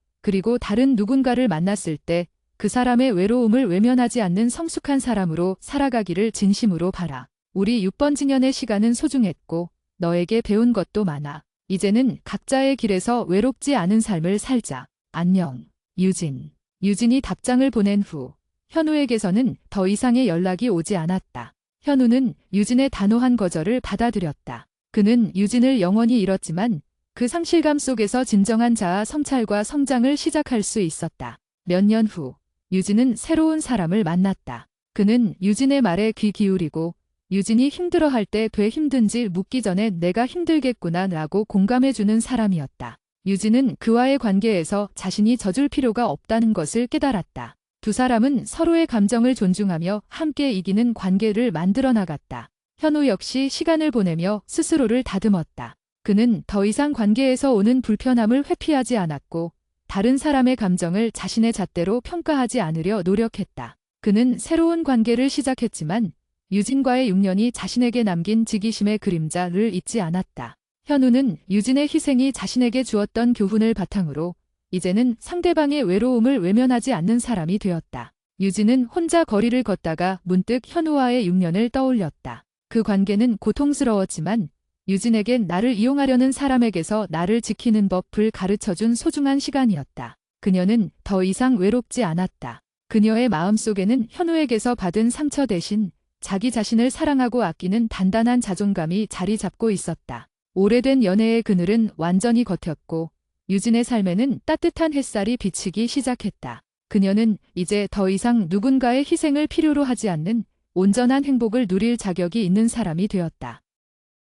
그리고 다른 누군가를 만났을 때 그 사람의 외로움을 외면하지 않는 성숙한 사람으로 살아가기를 진심으로 바라. 우리 6번 지년의 시간은 소중했고 너에게 배운 것도 많아. 이제는 각자의 길에서 외롭지 않은 삶을 살자. 안녕. 유진. 유진이 답장을 보낸 후 현우에게서는 더 이상의 연락이 오지 않았다. 현우는 유진의 단호한 거절을 받아들였다. 그는 유진을 영원히 잃었지만 그 상실감 속에서 진정한 자아 성찰과 성장을 시작할 수 있었다. 몇 년 후 유진은 새로운 사람을 만났다. 그는 유진의 말에 귀 기울이고 유진이 힘들어할 때 왜 힘든지 묻기 전에 내가 힘들겠구나 라고 공감해주는 사람이었다. 유진은 그와의 관계에서 자신이 져줄 필요가 없다는 것을 깨달았다. 두 사람은 서로의 감정을 존중하며 함께 이기는 관계를 만들어 나갔다. 현우 역시 시간을 보내며 스스로를 다듬었다. 그는 더 이상 관계에서 오는 불편함을 회피하지 않았고 다른 사람의 감정을 자신의 잣대로 평가하지 않으려 노력했다. 그는 새로운 관계를 시작했지만 유진과의 6년이 자신에게 남긴 지기심의 그림자를 잊지 않았다. 현우는 유진의 희생이 자신에게 주었던 교훈을 바탕으로 이제는 상대방의 외로움을 외면하지 않는 사람이 되었다. 유진은 혼자 거리를 걷다가 문득 현우와의 6년을 떠올렸다. 그 관계는 고통스러웠지만 유진에겐 나를 이용하려는 사람에게서 나를 지키는 법을 가르쳐준 소중한 시간이었다. 그녀는 더 이상 외롭지 않았다. 그녀의 마음속에는 현우에게서 받은 상처 대신 자기 자신을 사랑하고 아끼는 단단한 자존감이 자리 잡고 있었다. 오래된 연애의 그늘은 완전히 걷혔고 유진의 삶에는 따뜻한 햇살이 비치기 시작했다. 그녀는 이제 더 이상 누군가의 희생을 필요로 하지 않는 온전한 행복을 누릴 자격이 있는 사람이 되었다.